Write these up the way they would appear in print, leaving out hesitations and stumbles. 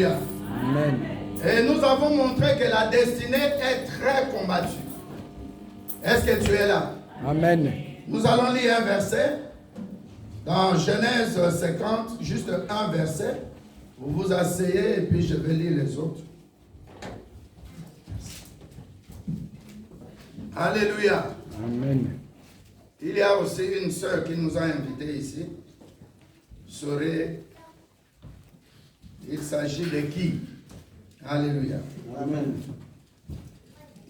Alléluia. Amen. Et nous avons montré que la destinée est très combattue. Est-ce que tu es là? Amen. Nous allons lire un verset dans Genèse 50, juste un verset. Vous vous asseyez et puis je vais lire les autres. Alléluia. Amen. Il y a aussi une sœur qui nous a invités ici. Vous saurez, il s'agit de qui? Alléluia. Amen.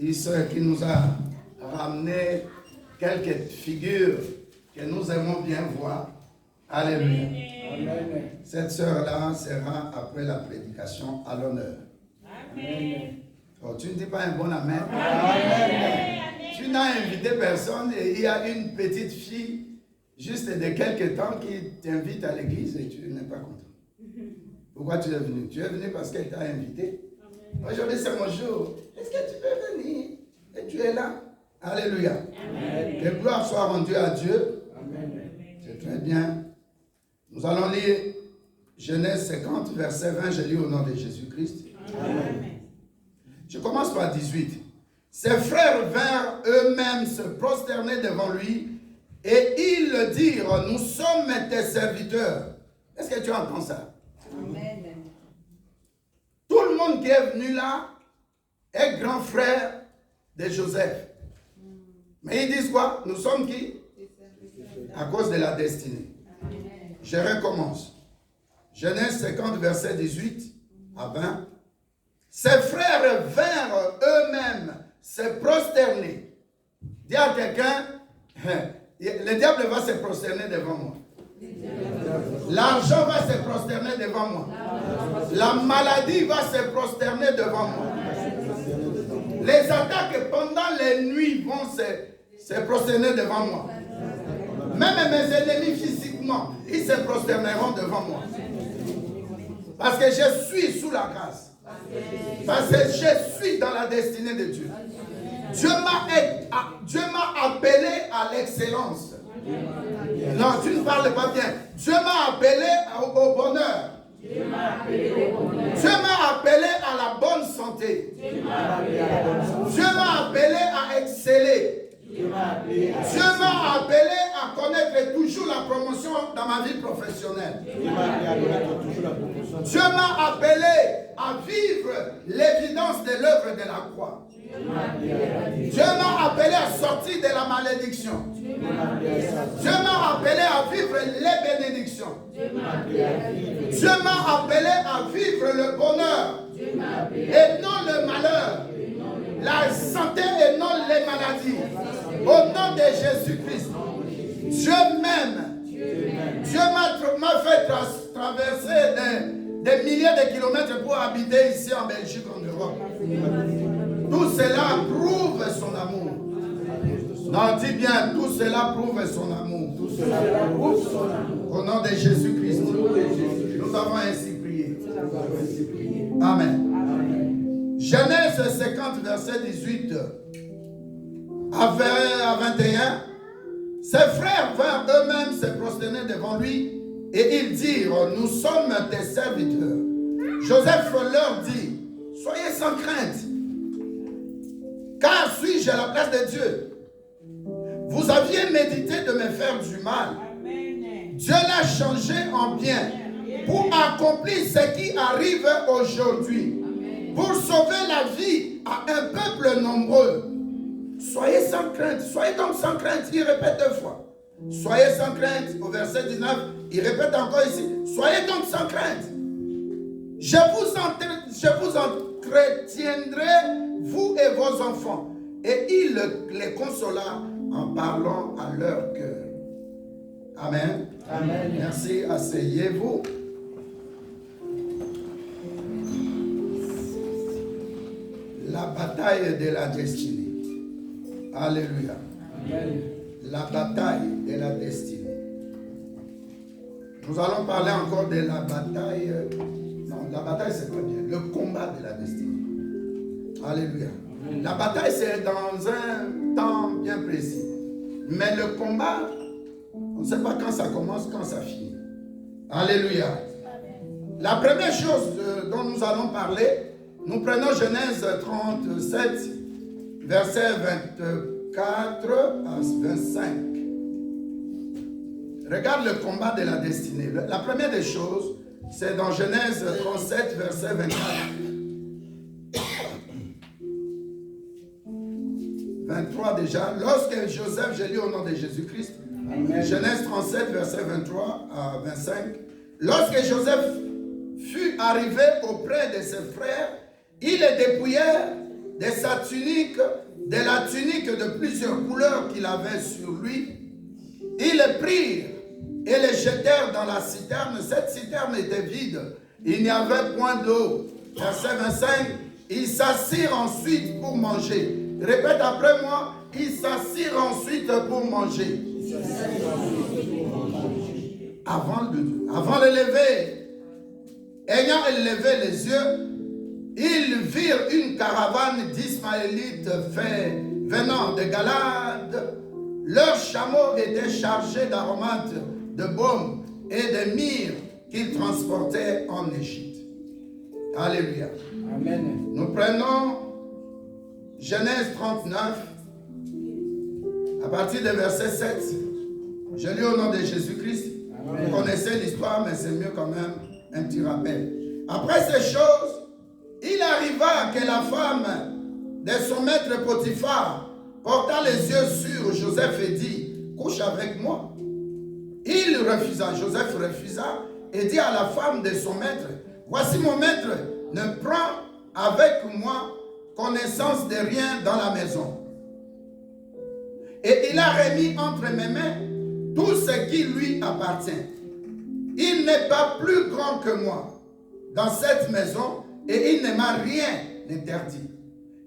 Une sœur qui nous a ramené quelques figures que nous aimons bien voir. Alléluia. Amen. Cette sœur-là sera après la prédication à l'honneur. Amen. Oh, tu ne dis pas un bon amen? Amen. Tu n'as invité personne et il y a une petite fille juste de quelques temps qui t'invite à l'église et tu n'es pas content. Pourquoi tu es venu? Tu es venu parce qu'elle t'a invité. Aujourd'hui c'est mon jour. Est-ce que tu peux venir? Et tu es là. Alléluia. Amen. Que gloire soit rendue à Dieu. Amen. C'est très bien. Nous allons lire Genèse 50, verset 20. Je lis au nom de Jésus-Christ. Amen. Je commence par 18. Ses frères vinrent eux-mêmes se prosterner devant lui et ils le dirent, nous sommes tes serviteurs. Est-ce que tu entends ça? Amen. Tout le monde qui est venu là est grand frère de Joseph. Mais ils disent quoi? Nous sommes qui? À cause de la destinée. Je recommence. Genèse 50, verset 18 à 20. Ses frères vinrent eux-mêmes se prosterner. Dis à quelqu'un, le diable va se prosterner devant moi. L'argent va se prosterner devant moi. La maladie va se prosterner devant moi. Les attaques pendant les nuits vont se prosterner devant moi. Même mes ennemis physiquement, ils se prosterneront devant moi. Parce que je suis sous la grâce. Parce que je suis dans la destinée de Dieu. Dieu m'a appelé à l'excellence. Non, tu ne parles pas bien. Dieu m'a appelé au bonheur. Dieu m'a appelé à la bonne santé. Dieu m'a appelé à exceller. Dieu m'a appelé à connaître toujours la promotion dans ma vie professionnelle. Dieu m'a appelé à vivre l'évidence de l'œuvre de la croix. Dieu m'a appelé à sortir de la malédiction. Dieu m'a appelé à vivre les bénédictions. Dieu m'a appelé à vivre le bonheur et non le malheur. La santé et non les maladies. Au nom de Jésus-Christ. Dieu m'aime. Dieu m'a fait traverser des milliers de kilomètres pour habiter ici en Belgique, en Europe. Tout cela prouve son amour. Non, dis bien, tout cela prouve son amour. Au nom de Jésus-Christ. Nous avons ainsi prié. Amen. Genèse 50, verset 18 à 21. Ses frères vinrent eux-mêmes se prosterner devant lui et ils dirent, nous sommes tes serviteurs. Joseph leur dit, soyez sans crainte, car suis-je à la place de Dieu? Vous aviez médité de me faire du mal. Dieu l'a changé en bien pour accomplir ce qui arrive aujourd'hui, pour sauver la vie à un peuple nombreux. Soyez sans crainte, soyez donc sans crainte. Il répète 2 fois. Soyez sans crainte, au verset 19, il répète encore ici. Soyez donc sans crainte. Je vous entretiendrai, vous et vos enfants. Et il les consola en parlant à leur cœur. Amen. Amen. Merci, asseyez-vous. La bataille de la destinée. Alléluia. Amen. La bataille de la destinée. Nous allons parler encore de la bataille. Non, la bataille c'est pas bien. Le combat de la destinée. Alléluia. Amen. La bataille c'est dans un temps bien précis. Mais le combat, on ne sait pas quand ça commence, quand ça finit. Alléluia. Amen. La première chose dont nous allons parler, nous prenons Genèse 37, versets 24 à 25. Regarde le combat de la destinée. La première des choses, c'est dans Genèse 37, verset 24. 23 déjà. Lorsque Joseph, j'ai lu au nom de Jésus-Christ, Genèse 37, verset 23 à 25. Lorsque Joseph fut arrivé auprès de ses frères, ils le dépouillèrent de sa tunique, de la tunique de plusieurs couleurs qu'il avait sur lui. Ils le prirent et le jetèrent dans la citerne. Cette citerne était vide. Il n'y avait point d'eau. Verset 25. Ils s'assirent ensuite pour manger. Répète après moi. Ils s'assirent ensuite pour manger. Avant le lever, ayant élevé les yeux, ils virent une caravane d'Ismaélites venant de Galade. Leurs chameaux étaient chargés d'aromates, de baume et de myrrhe qu'ils transportaient en Égypte. Alléluia. Amen. Nous prenons Genèse 39, à partir du verset 7. Je lis au nom de Jésus-Christ. Vous connaissez l'histoire, mais c'est mieux quand même un petit rappel. Après ces choses, il arriva que la femme de son maître Potiphar porta les yeux sur Joseph et dit, couche avec moi. Il refusa, Joseph refusa et dit à la femme de son maître, voici mon maître, ne prends avec moi connaissance de rien dans la maison. Et il a remis entre mes mains tout ce qui lui appartient. Il n'est pas plus grand que moi dans cette maison et il ne m'a rien interdit,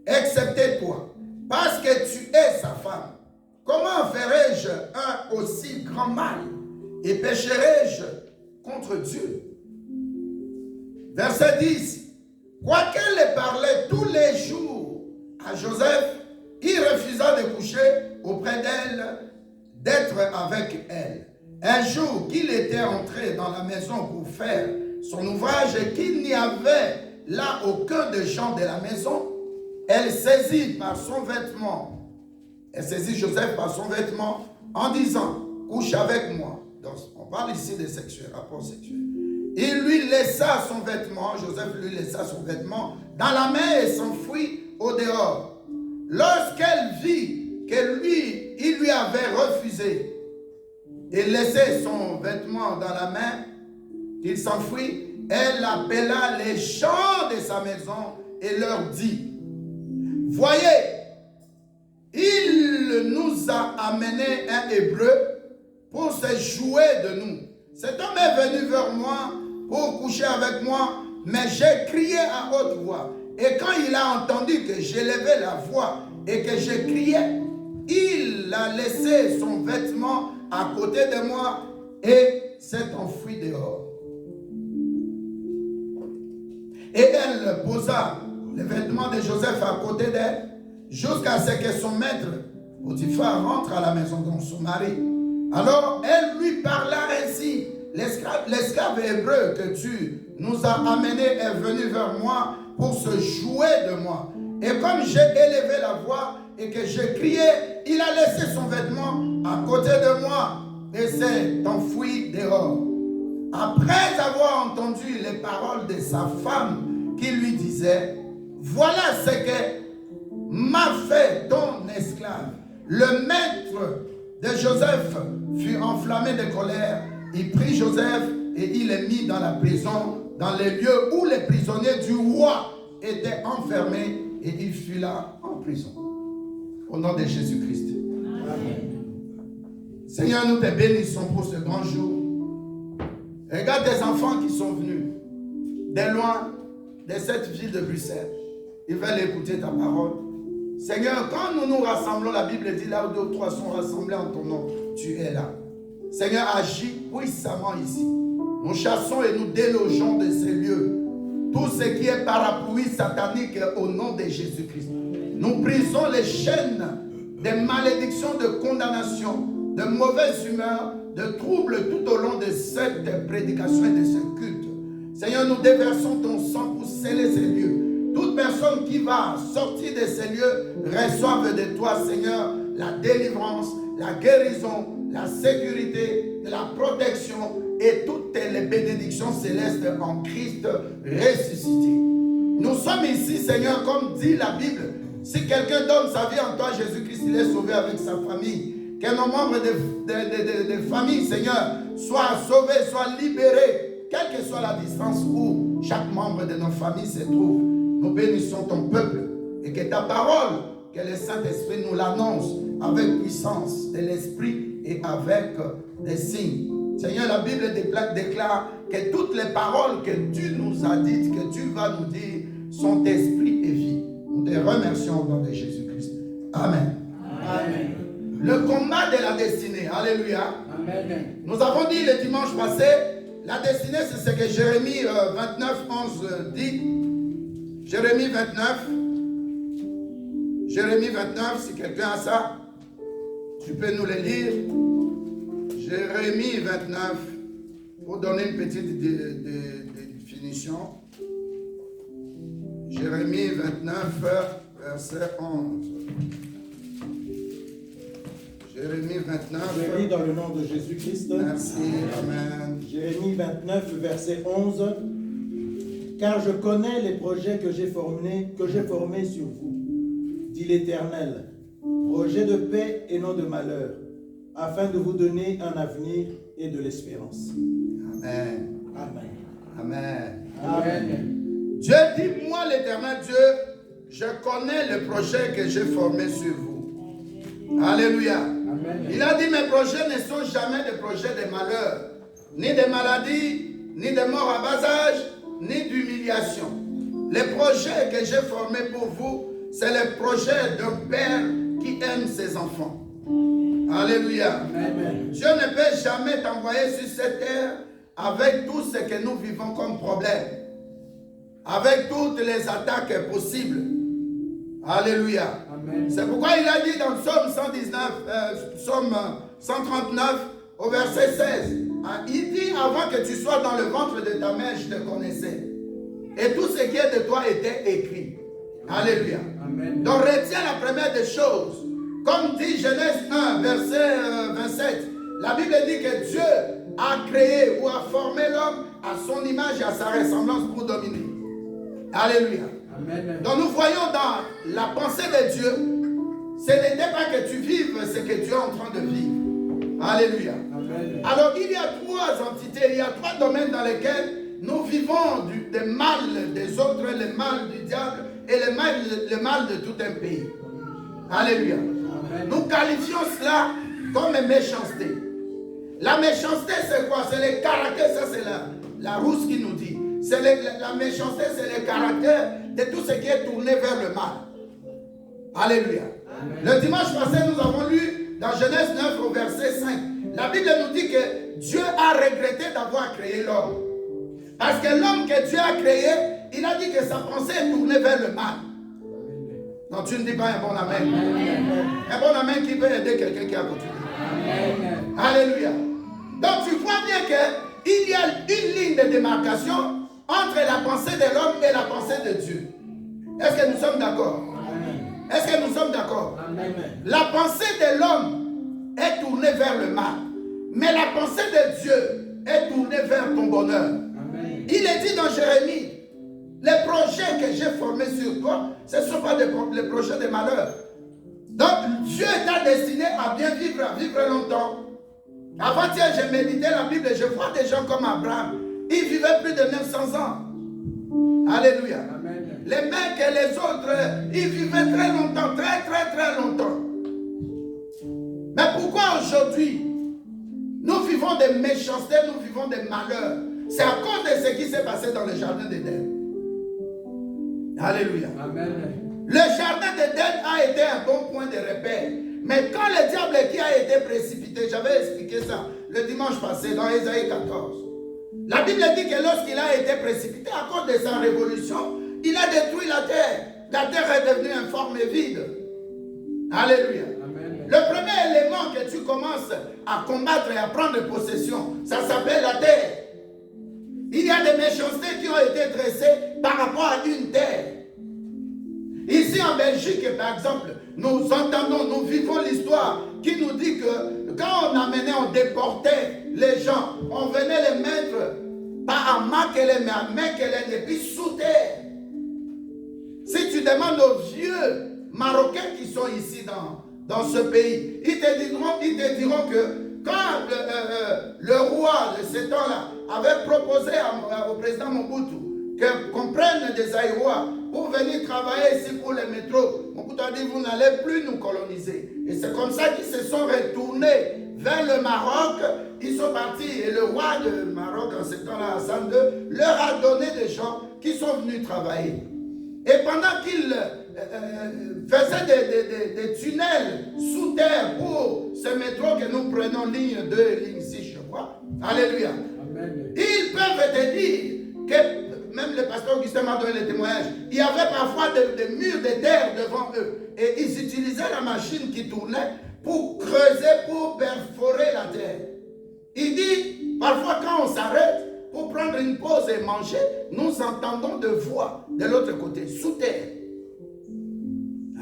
excepté toi, parce que tu es sa femme. Comment ferais-je un aussi grand mal et pécherais-je contre Dieu? Verset 10. Quoiqu'elle parlait tous les jours à Joseph, il refusa de coucher auprès d'elle, d'être avec elle. Un jour qu'il était entré dans la maison pour faire son ouvrage et qu'il n'y avait là aucun des gens de la maison, elle saisit par son vêtement, elle saisit Joseph par son vêtement en disant, couche avec moi. Donc, on parle ici de sexuel, rapport sexuel. Il lui laissa son vêtement, Joseph lui laissa son vêtement dans la main et s'enfuit au dehors. Lorsqu'elle vit que lui, il lui avait refusé et laissé son vêtement dans la main, qu'il s'enfuit, elle appela les gens de sa maison et leur dit, voyez, il nous a amené un Hébreu pour se jouer de nous. Cet homme est venu vers moi pour coucher avec moi, mais j'ai crié à haute voix. Et quand il a entendu que j'élevais la voix et que je criais, il a laissé son vêtement à côté de moi et s'est enfui dehors. Et elle posa le vêtement de Joseph à côté d'elle jusqu'à ce que son maître, Potiphar, rentre à la maison de son mari. Alors elle lui parla ainsi, l'esclave hébreu que tu nous as amené est venu vers moi pour se jouer de moi. Et comme j'ai élevé la voix et que j'ai crié, il a laissé son vêtement à côté de moi et s'est enfui dehors. Après avoir entendu les paroles de sa femme qui lui disait, voilà ce que m'a fait ton esclave. Le maître de Joseph fut enflammé de colère. Il prit Joseph et il le mit dans la prison, dans les lieux où les prisonniers du roi étaient enfermés, et il fut là en prison. Au nom de Jésus-Christ. Amen. Seigneur, nous te bénissons pour ce grand jour. Regarde des enfants qui sont venus de loin, de cette ville de Bruxelles. Ils veulent écouter ta parole. Seigneur, quand nous nous rassemblons, la Bible dit là où 2 ou 3 sont rassemblés en ton nom, tu es là. Seigneur, agis puissamment ici. Nous chassons et nous délogeons de ces lieux tout ce qui est parapluie satanique au nom de Jésus-Christ. Nous brisons les chaînes de malédictions, de condamnation, de mauvaise humeur, de troubles tout au long de cette prédication et de ce culte. Seigneur, nous déversons ton sang pour sceller ces lieux. Toute personne qui va sortir de ces lieux reçoive de toi, Seigneur, la délivrance, la guérison, la sécurité, la protection et toutes les bénédictions célestes en Christ ressuscité. Nous sommes ici, Seigneur, comme dit la Bible. Si quelqu'un donne sa vie en toi, Jésus-Christ, il est sauvé avec sa famille. Que nos membres de famille, Seigneur, soient sauvés, soient libérés, quelle que soit la distance où chaque membre de nos familles se trouve. Nous bénissons ton peuple et que ta parole, que le Saint-Esprit nous l'annonce avec puissance de l'Esprit et avec des signes. Seigneur, la Bible déclare que toutes les paroles que tu nous as dites, que tu vas nous dire, sont esprit et vie. Nous te remercions au nom de Jésus-Christ. Amen. Amen. Le combat de la destinée. Alléluia. Amen. Nous avons dit le dimanche passé, la destinée, c'est ce que Jérémie 29, 11 dit. Jérémie 29. Jérémie 29, si quelqu'un a ça, tu peux nous le lire. Jérémie 29, pour donner une petite définition. Jérémie 29, verset 11. Jérémie 29. Je lis dans le nom de Jésus-Christ. Merci, amen. Jérémie 29, verset 11. Car je connais les projets que j'ai formés sur vous, dit l'Éternel, projets de paix et non de malheur, afin de vous donner un avenir et de l'espérance. Amen. Amen. Amen. Amen. Dieu dit, moi l'Éternel Dieu, je connais le projet que j'ai formé sur vous. Alléluia. Amen. Il a dit, mes projets ne sont jamais des projets de malheur, ni de maladie, ni de mort à bas âge, ni d'humiliation. Les projets que j'ai formés pour vous, c'est les projets d'un père qui aime ses enfants. Alléluia. Amen. Dieu ne peut jamais t'envoyer sur cette terre avec tout ce que nous vivons comme problème, avec toutes les attaques possibles. Alléluia. Amen. C'est pourquoi il a dit dans Psaume 139 au verset 16, il dit, avant que tu sois dans le ventre de ta mère, je te connaissais. Et tout ce qui est de toi était écrit. Alléluia. Amen. Donc retiens la première des choses. Comme dit Genèse 1, verset 27, la Bible dit que Dieu a créé ou a formé l'homme à son image et à sa ressemblance pour dominer. Alléluia. Amen. Donc nous voyons dans la pensée de Dieu, ce n'était pas que tu vives ce que tu es en train de vivre. Alléluia. Amen. Alors il y a trois entités, il y a trois domaines dans lesquels nous vivons le mal des autres, le mal du diable et le mal de tout un pays. Alléluia. Amen. Nous qualifions cela comme méchanceté. La méchanceté, c'est quoi? C'est le caractère, ça c'est la rousse qui nous dit. La méchanceté, c'est le caractère de tout ce qui est tourné vers le mal. Alléluia. Amen. Le dimanche passé, nous avons lu dans Genèse 9 au verset 5. La Bible nous dit que Dieu a regretté d'avoir créé l'homme. Parce que l'homme que Dieu a créé, il a dit que sa pensée est tournée vers le mal. Non, tu ne dis pas un bon amen. Amen. Un bon amen qui peut aider quelqu'un qui a continué. Amen. Alléluia. Donc tu vois bien qu'il y a une ligne de démarcation entre la pensée de l'homme et la pensée de Dieu. Est-ce que nous sommes d'accord? Est-ce que nous sommes d'accord? La pensée de l'homme est tournée vers le mal. Mais la pensée de Dieu est tournée vers ton bonheur. Amen. Il est dit dans Jérémie, les projets que j'ai formés sur toi, ce ne sont pas les projets de malheur. Donc Dieu t'a destiné à bien vivre, à vivre longtemps. Avant-hier, j'ai médité la Bible et je vois des gens comme Abraham. Il vivait plus de 900 ans. Alléluia. Amen. Les mecs et les autres, ils vivaient très longtemps, très longtemps. Mais pourquoi aujourd'hui, nous vivons des méchancetés, nous vivons des malheurs? C'est à cause de ce qui s'est passé dans le jardin d'Éden. Alléluia. Amen. Le jardin d'Éden a été un bon point de repère. Mais quand le diable qui a été précipité, j'avais expliqué ça le dimanche passé dans Ésaïe 14. La Bible dit que lorsqu'il a été précipité à cause de sa révolution, il a détruit la terre. La terre est devenue informe et vide. Alléluia. Amen. Le premier élément que tu commences à combattre et à prendre possession, ça s'appelle la terre. Il y a des méchancetés qui ont été dressées par rapport à une terre. Ici en Belgique, par exemple, nous entendons, nous vivons l'histoire qui nous dit que quand on amenait, on déportait les gens, on venait les mettre pas à Makele, mais à Mekele, et puis sous terre. Si tu demandes aux vieux Marocains qui sont ici dans ce pays, ils te diront que quand le roi de ce temps-là avait proposé au président Mobutu qu'on prenne des Aïrois pour venir travailler ici pour les métros, Mobutu a dit vous n'allez plus nous coloniser. Et c'est comme ça qu'ils se sont retournés vers le Maroc. Ils sont partis et le roi de Maroc en ce temps-là, Hassan II, leur a donné des gens qui sont venus travailler. Et pendant qu'ils faisaient des tunnels sous terre pour ce métro que nous prenons, ligne 2 et ligne 6, je crois. Alléluia. Amen. Ils peuvent te dire que, même le pasteur Augustin m'a donné le témoignage, il y avait parfois des murs de terre devant eux. Et ils utilisaient la machine qui tournait pour creuser, pour perforer la terre. Il dit, parfois quand on s'arrête, pour prendre une pause et manger, nous entendons de voix de l'autre côté, sous terre.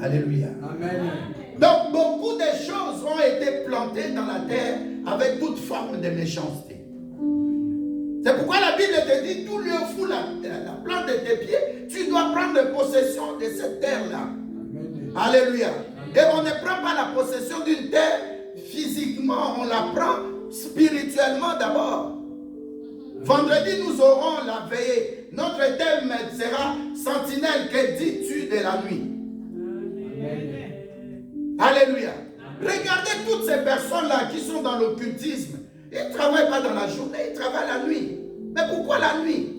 Alléluia. Amen. Donc, beaucoup de choses ont été plantées dans la terre avec toute forme de méchanceté. C'est pourquoi la Bible te dit, tout lieu fou la plante de tes pieds, tu dois prendre possession de cette terre-là. Alléluia. Et on ne prend pas la possession d'une terre physiquement, on la prend spirituellement d'abord. Vendredi, nous aurons la veillée. Notre thème sera Sentinelle, que dis-tu de la nuit? Amen. Alléluia. Amen. Regardez toutes ces personnes-là qui sont dans l'occultisme. Ils ne travaillent pas dans la journée, ils travaillent la nuit. Mais pourquoi la nuit?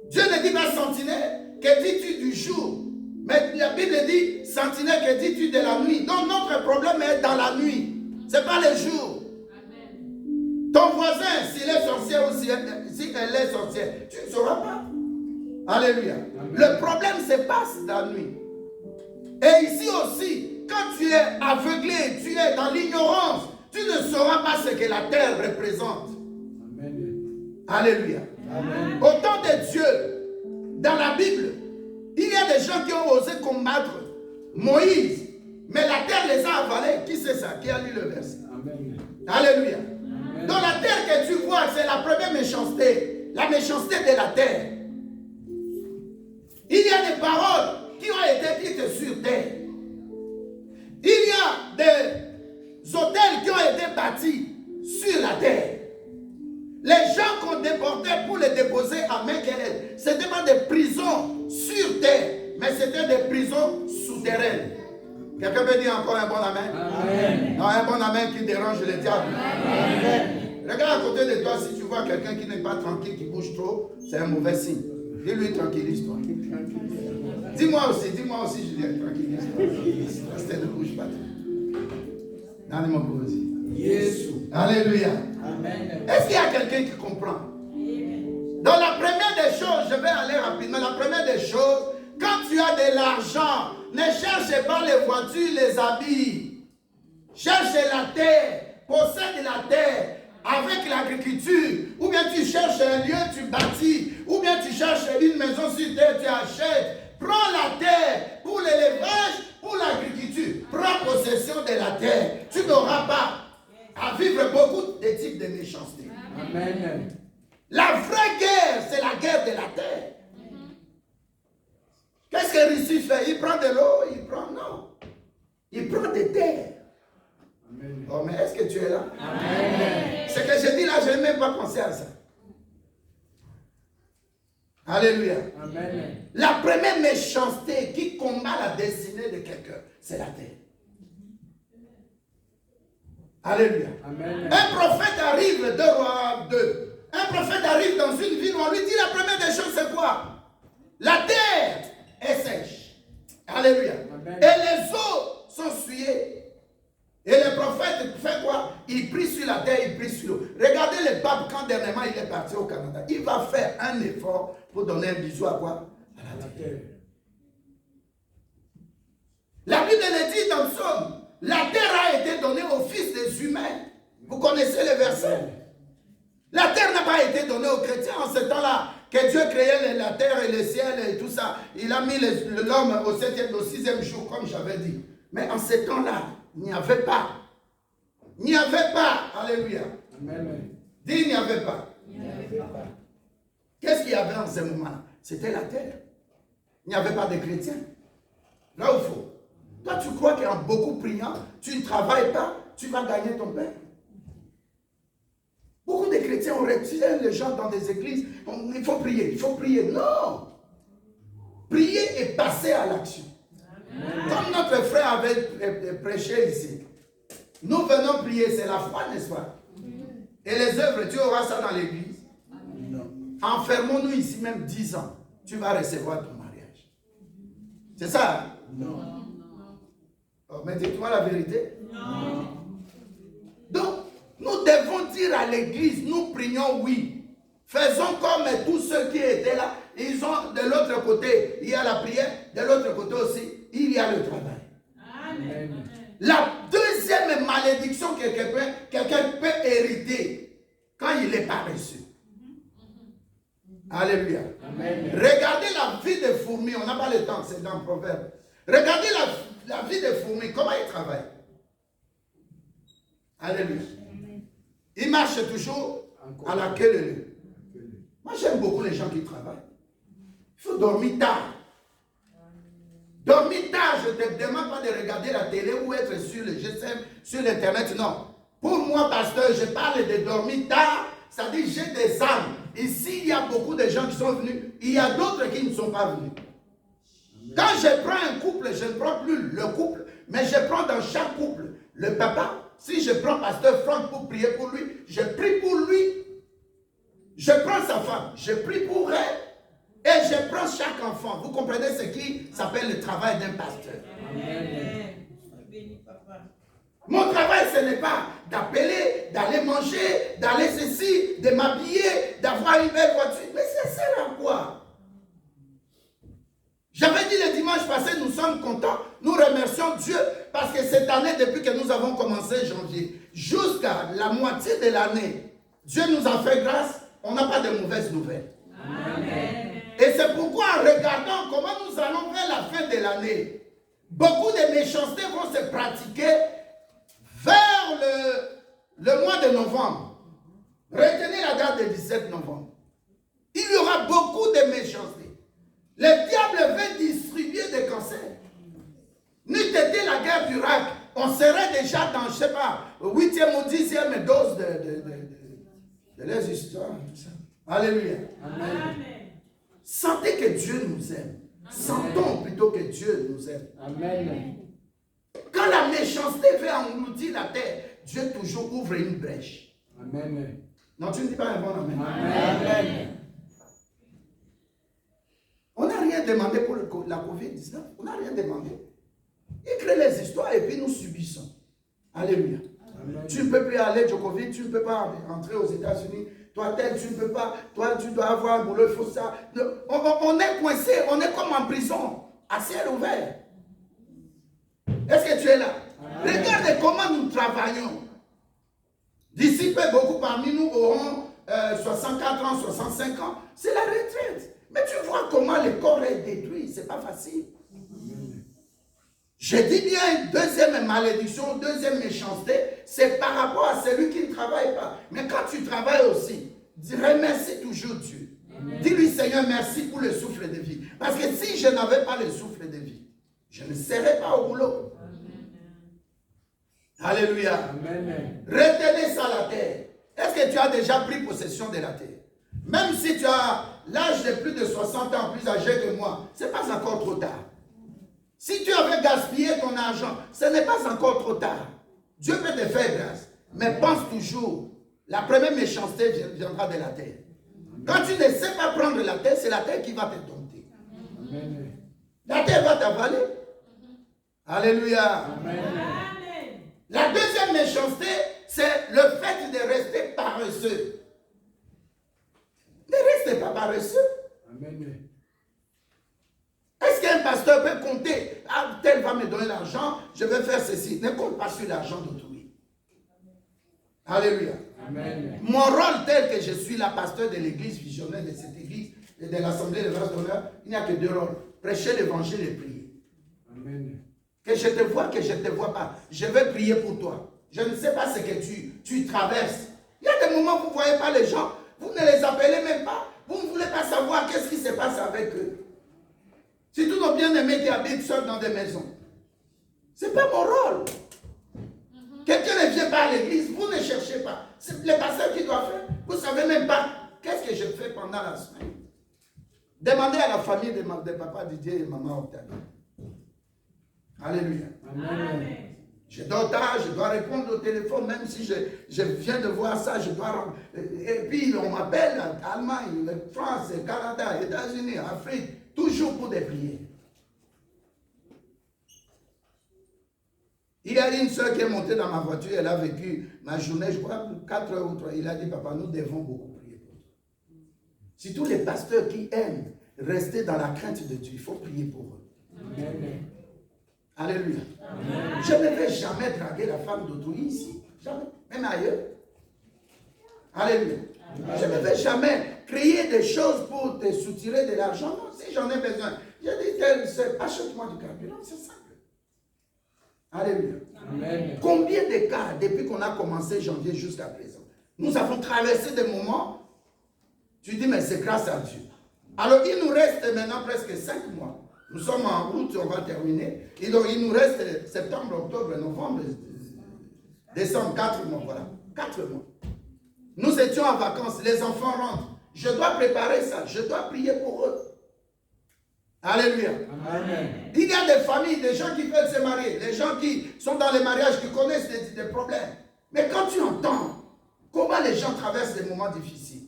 Dieu ne dit pas sentinelle, que dis-tu du jour? Mais la Bible dit sentinelle, que dis-tu de la nuit? Donc notre problème est dans la nuit. Ce n'est pas le jour. Ton voisin, s'il est sorcier ou si elle est sorcière, tu ne sauras pas. Alléluia. Amen. Le problème se passe la nuit. Et ici aussi, quand tu es aveuglé, tu es dans l'ignorance, tu ne sauras pas ce que la terre représente. Amen. Alléluia. Amen. Au temps de Dieu, dans la Bible, il y a des gens qui ont osé combattre Moïse, mais la terre les a avalés. Qui c'est ça? Qui a lu le verset? Amen. Alléluia. Dans la terre que tu vois, c'est la première méchanceté. La méchanceté de la terre. Il y a des paroles qui ont été dites sur terre. Il y a des hôtels qui ont été bâtis sur la terre. Les gens qu'on déportait pour les déposer à Mekele, ce n'étaient pas des prisons sur terre, mais c'était des prisons souterraines. Quelqu'un peut dire encore un bon amen? Amen. Non, un bon amen qui dérange le diable. Amen. Regarde à côté de toi, si tu vois quelqu'un qui n'est pas tranquille, qui bouge trop, c'est un mauvais signe. Dis-lui tranquillise-toi. Dis-moi aussi, Julien, tranquillise-toi. Restez, ne bouge pas trop. Jésus. Alléluia. Amen. Est-ce qu'il y a quelqu'un qui comprend? Dans la première des choses, je vais aller rapidement, la première des choses, quand tu as de l'argent, ne cherche pas les voitures, les habits. Cherche la terre, possède la terre avec l'agriculture. Ou bien tu cherches un lieu, tu bâtis. Ou bien tu cherches une maison sur terre, tu achètes. Prends la terre pour l'élevage, pour l'agriculture. Prends possession de la terre. Tu n'auras pas à vivre beaucoup de types de méchanceté. Amen. La vraie guerre, c'est la guerre de la terre. Qu'est-ce que Russie fait? Il prend de l'eau, non. Il prend des terres. Amen. Oh, mais est-ce que tu es là? Amen. Ce que je dis là, je n'ai même pas pensé à ça. Alléluia. Amen. La première méchanceté qui combat la destinée de quelqu'un, c'est la terre. Alléluia. Amen. Un prophète arrive, 2 Rois 2. Un prophète arrive dans une ville où on lui dit la première des choses, c'est quoi? La terre est sèche. Alléluia. Amen. Et les eaux sont souillées. Et le prophète fait quoi? Il prie sur la terre, il prie sur l'eau. Regardez le pape quand dernièrement il est parti au Canada. Il va faire un effort pour donner un bisou à quoi? À la terre. La Bible le dit dans Psaume. La terre a été donnée aux fils des humains. Vous connaissez le verset? La terre n'a pas été donnée aux chrétiens en ce temps-là. Que Dieu créait la terre et le ciel et tout ça. Il a mis l'homme au 6e jour, comme j'avais dit. Mais en ce temps-là, il n'y avait pas. Il n'y avait pas. Alléluia. Amen. Dis, il n'y avait pas. Qu'est-ce qu'il y avait en ce moment-là? C'était la terre. Il n'y avait pas de chrétiens. Là où il faut. Toi, tu crois qu'en beaucoup priant, tu ne travailles pas, tu vas gagner ton pain. Beaucoup de chrétiens ont retiré les gens dans des églises. Il faut prier, il faut prier. Non! Prier et passer à l'action. Comme notre frère avait prêché ici. Nous venons prier, c'est la foi, n'est-ce pas? Et les œuvres, tu auras ça dans l'église. Enfermons-nous ici même 10 ans. Tu vas recevoir ton mariage. C'est ça? Non. Oh, mais dis-toi la vérité. Non. Donc, nous devons dire à l'église, nous prions oui. Faisons comme tous ceux qui étaient là. Ils ont de l'autre côté, il y a la prière. De l'autre côté aussi, il y a le travail. Amen. La deuxième malédiction que quelqu'un peut hériter quand il est paresseux. Alléluia. Amen. Regardez la vie des fourmis. On n'a pas le temps, c'est dans le proverbe. Regardez la vie des fourmis. Comment ils travaillent? Alléluia. Ils marchent toujours à la queue leu. Moi, j'aime beaucoup les gens qui travaillent. Il faut dormir tard. Dormir tard, je ne te demande pas de regarder la télé ou être sur le GSM, sur l'internet, non. Pour moi, pasteur, je parle de dormir tard, ça dit j'ai des âmes. Ici, il y a beaucoup de gens qui sont venus, il y a d'autres qui ne sont pas venus. Quand je prends un couple, je ne prends plus le couple, mais je prends dans chaque couple le papa. Si je prends pasteur Franck pour prier pour lui, je prie pour lui. Je prends sa femme, je prie pour elle. Et je prends chaque enfant. Vous comprenez ce qui s'appelle le travail d'un pasteur. Amen. Béni, papa. Mon travail, ce n'est pas d'appeler, d'aller manger, d'aller ceci, de m'habiller, d'avoir une belle voiture. Mais ça sert à quoi? J'avais dit le dimanche passé, nous sommes contents. Nous remercions Dieu parce que cette année, depuis que nous avons commencé janvier, jusqu'à la moitié de l'année, Dieu nous a fait grâce. On n'a pas de mauvaises nouvelles. Amen. Et c'est pourquoi en regardant comment nous allons vers la fin de l'année, beaucoup de méchancetés vont se pratiquer vers le mois de novembre. Retenez la date du 17 novembre. Il y aura beaucoup de méchancetés. Le diable veut distribuer des cancers. N'eût été la guerre d'Irak, on serait déjà dans, je ne sais pas, 8e ou 10e dose de les histoires. Alléluia. Amen. Sentez que Dieu nous aime. Sentons plutôt que Dieu nous aime. Amen. Quand la méchanceté veut engloutir la terre, Dieu toujours ouvre une brèche. Amen. Non, tu ne dis pas un bon amen. Amen. On n'a rien demandé pour la COVID-19. On n'a rien demandé. Il crée les histoires et puis nous subissons. Alléluia. Amen. Tu ne peux plus aller au Covid, tu ne peux pas entrer aux États-Unis. Toi, tel, tu ne peux pas. Toi, tu dois avoir un boulot, il faut ça. On est coincé, on est comme en prison, à ciel ouvert. Est-ce que tu es là? Amen. Regarde comment nous travaillons. D'ici peu, beaucoup parmi nous auront 64 ans, 65 ans. C'est la retraite. Mais tu vois comment le corps est détruit. Ce n'est pas facile. Je dis bien une deuxième malédiction, deuxième méchanceté, c'est par rapport à celui qui ne travaille pas. Mais quand tu travailles aussi, remercie toujours Dieu. Dis-lui, Seigneur, merci pour le souffle de vie. Parce que si je n'avais pas le souffle de vie, je ne serais pas au boulot. Alléluia. Amen. Retenez ça la terre. Est-ce que tu as déjà pris possession de la terre? Même si tu as l'âge de plus de 60 ans, plus âgé que moi, ce n'est pas encore trop tard. Si tu avais gaspillé ton argent, ce n'est pas encore trop tard. Dieu peut te faire grâce. Mais pense toujours, la première méchanceté viendra de la terre. Quand tu ne sais pas prendre la terre, c'est la terre qui va te dompter. Amen. La terre va t'avaler. Alléluia. Amen. La deuxième méchanceté, c'est le fait de rester paresseux. Ne restez pas paresseux. Amen. Est-ce qu'un pasteur peut compter? Ah, tel va me donner l'argent, je vais faire ceci. Ne compte pas sur l'argent d'autrui. Alléluia. Amen. Mon rôle tel que je suis la pasteur de l'église visionnaire de cette église et de l'assemblée de grâce d'honneur, il n'y a que deux rôles. Prêcher l'évangile et prier. Amen. Que je te vois, que je ne te vois pas. Je vais prier pour toi. Je ne sais pas ce que tu traverses. Il y a des moments où vous ne voyez pas les gens. Vous ne les appelez même pas. Vous ne voulez pas savoir qu'est-ce qui se passe avec eux. C'est tous nos bien-aimés qui habitent seuls dans des maisons. Ce n'est pas mon rôle. Quelqu'un ne vient pas à l'église, vous ne cherchez pas. C'est le pasteur qui doit faire. Vous ne savez même pas qu'est-ce que je fais pendant la semaine. Demandez à la famille de papa Didier et maman Octavie. Alléluia. Amen. Je dors tard, je dois répondre au téléphone, même si je viens de voir ça, je dois... Et puis on m'appelle Allemagne, France, Canada, États-Unis, Afrique, toujours pour des prières. Il y a une soeur qui est montée dans ma voiture, elle a vécu ma journée, je crois, 4 heures ou 3. Il a dit, papa, nous devons beaucoup prier pour toi. Si tous les pasteurs qui aiment rester dans la crainte de Dieu, il faut prier pour eux. Amen. Alléluia. Amen. Je ne vais jamais draguer la femme d'autrui ici. Jamais. Même ailleurs. Alléluia. Amen. Je ne vais jamais créer des choses pour te soutirer de l'argent. Non, si j'en ai besoin. Je dis, achète-moi du carburant, c'est simple. Alléluia. Amen. Combien de cas, depuis qu'on a commencé janvier jusqu'à présent, nous avons traversé des moments, tu dis, mais c'est grâce à Dieu. Alors, il nous reste maintenant presque 5 mois. Nous sommes en août, on va terminer. Et donc, il nous reste septembre, octobre, novembre, décembre, 4 mois, voilà. 4 mois. Nous étions en vacances, les enfants rentrent. Je dois préparer ça, je dois prier pour eux. Alléluia. Amen. Il y a des familles, des gens qui veulent se marier, des gens qui sont dans les mariages, qui connaissent des problèmes. Mais quand tu entends comment les gens traversent des moments difficiles.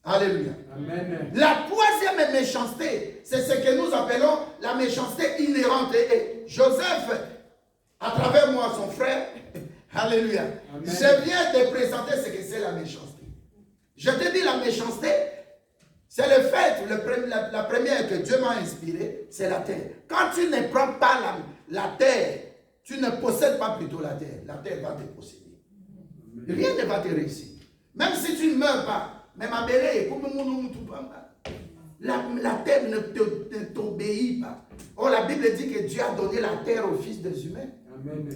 Alléluia. Amen. La troisième méchanceté, c'est ce que nous appelons la méchanceté inhérente. Et Joseph, à travers moi, son frère, alléluia, Amen. je viens te présenter ce que c'est la méchanceté. Je te dis la méchanceté, c'est le fait, la première que Dieu m'a inspirée, c'est la terre. Quand tu ne prends pas la terre, tu ne possèdes pas plutôt la terre va te posséder. Rien ne va te réussir. Même si tu ne meurs pas, mais ma belle, la terre ne t'obéit pas. Oh, la Bible dit que Dieu a donné la terre aux fils des humains. Amen.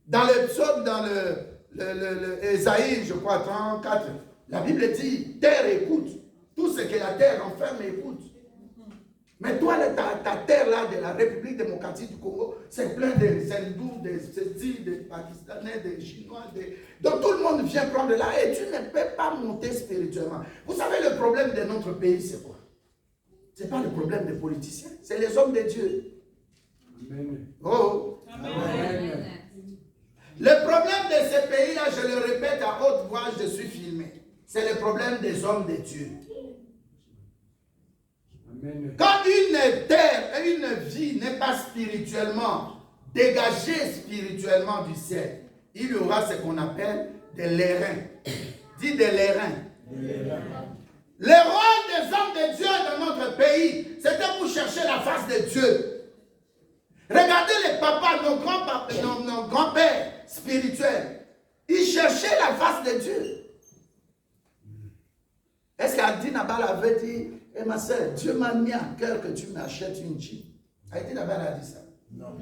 Dans le psaume, dans le Ésaïe, je crois, 34, la Bible dit, terre écoute. Tout ce que la terre enferme, écoute. Mais toi, ta terre là de la République démocratique du Congo, c'est plein de hindous, de Sédis, de Pakistanais, de Chinois, donc tout le monde vient prendre là et tu ne peux pas monter spirituellement. Vous savez, le problème de notre pays, c'est quoi? Ce n'est pas le problème des politiciens, c'est les hommes de Dieu. Amen. Oh! Amen. Le problème de ce pays-là, je le répète à haute voix, je suis filmé. C'est le problème des hommes de Dieu. Amen. Quand une terre et une vie n'est pas spirituellement dégagée spirituellement du ciel, il y aura ce qu'on appelle des lairins. Dis des lairins. Le rôle des hommes de Dieu dans notre pays, c'était pour chercher la face de Dieu. Regardez les papas, nos grands-pères spirituels. Ils cherchaient la face de Dieu. Est-ce qu'Adi Nabal avait dit, eh ma soeur, Dieu m'a mis à cœur que tu m'achètes une Jeep? Adi Nabal a dit ça? Non.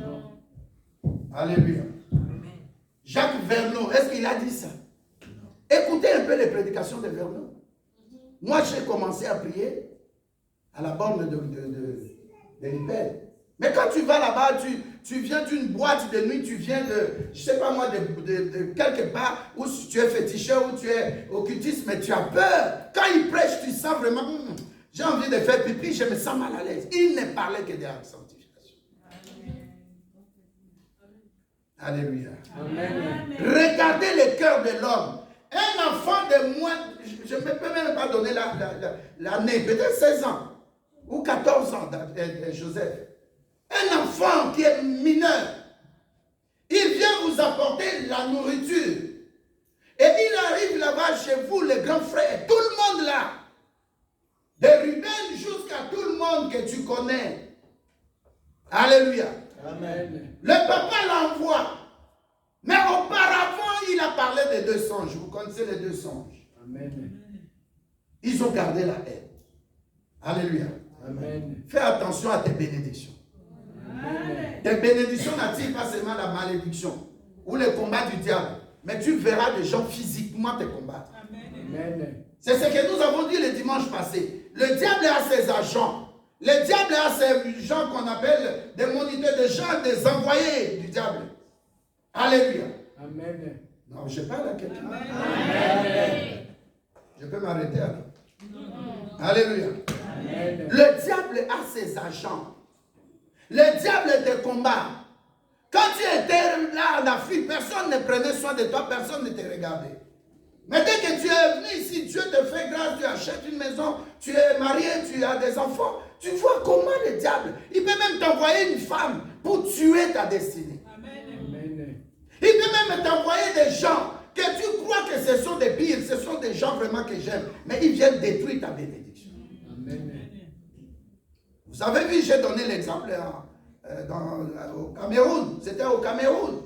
Alléluia. Jacques Verneau, est-ce qu'il a dit ça? Écoutez un peu les prédications de Verneau. Moi, j'ai commencé à prier à la borne de l'Ipel. Mais quand tu vas là-bas, tu viens d'une boîte de nuit, tu viens de, je ne sais pas moi, de quelque part où tu es féticheur, où tu es occultiste, mais tu as peur. Quand il prêche, tu sens vraiment, j'ai envie de faire pipi, je me sens mal à l'aise. Il ne parlait que de la sanctification. Alléluia. Amen. Regardez le cœur de l'homme. Un enfant de moins, je ne peux même pas donner l'année, peut-être 16 ans ou 14 ans, Joseph. Un enfant qui est mineur, il vient vous apporter la nourriture. Et il arrive là-bas chez vous, les grands frères, tout le monde là. De Ruben jusqu'à tout le monde que tu connais. Alléluia. Amen. Le papa l'envoie. Mais auparavant, il a parlé des 2 songes. Vous connaissez les 2 songes. Amen. Ils ont gardé la haine. Alléluia. Amen. Fais attention à tes bénédictions. Amen. Tes bénédictions n'attirent pas seulement la malédiction ou les combats du diable, mais tu verras des gens physiquement te combattre. Amen. C'est ce que nous avons dit le dimanche passé. Le diable a ses agents. Le diable a ces gens qu'on appelle des moniteurs, des gens, des envoyés du diable. Alléluia. Amen. Non, je parle à quelqu'un. Amen. Je peux m'arrêter alors. Alléluia. Amen. Le diable a ses agents. Le diable te combat. Quand tu étais là en Afrique, personne ne prenait soin de toi, personne ne te regardait. Mais dès que tu es venu ici, Dieu te fait grâce, tu achètes une maison, tu es marié, tu as des enfants. Tu vois comment le diable, il peut même t'envoyer une femme pour tuer ta destinée. Amen. Il peut même t'envoyer des gens que tu crois que ce sont des pires, ce sont des gens vraiment que j'aime, mais ils viennent détruire ta bénédiction. Amen. Vous avez vu, j'ai donné l'exemple au Cameroun. C'était au Cameroun.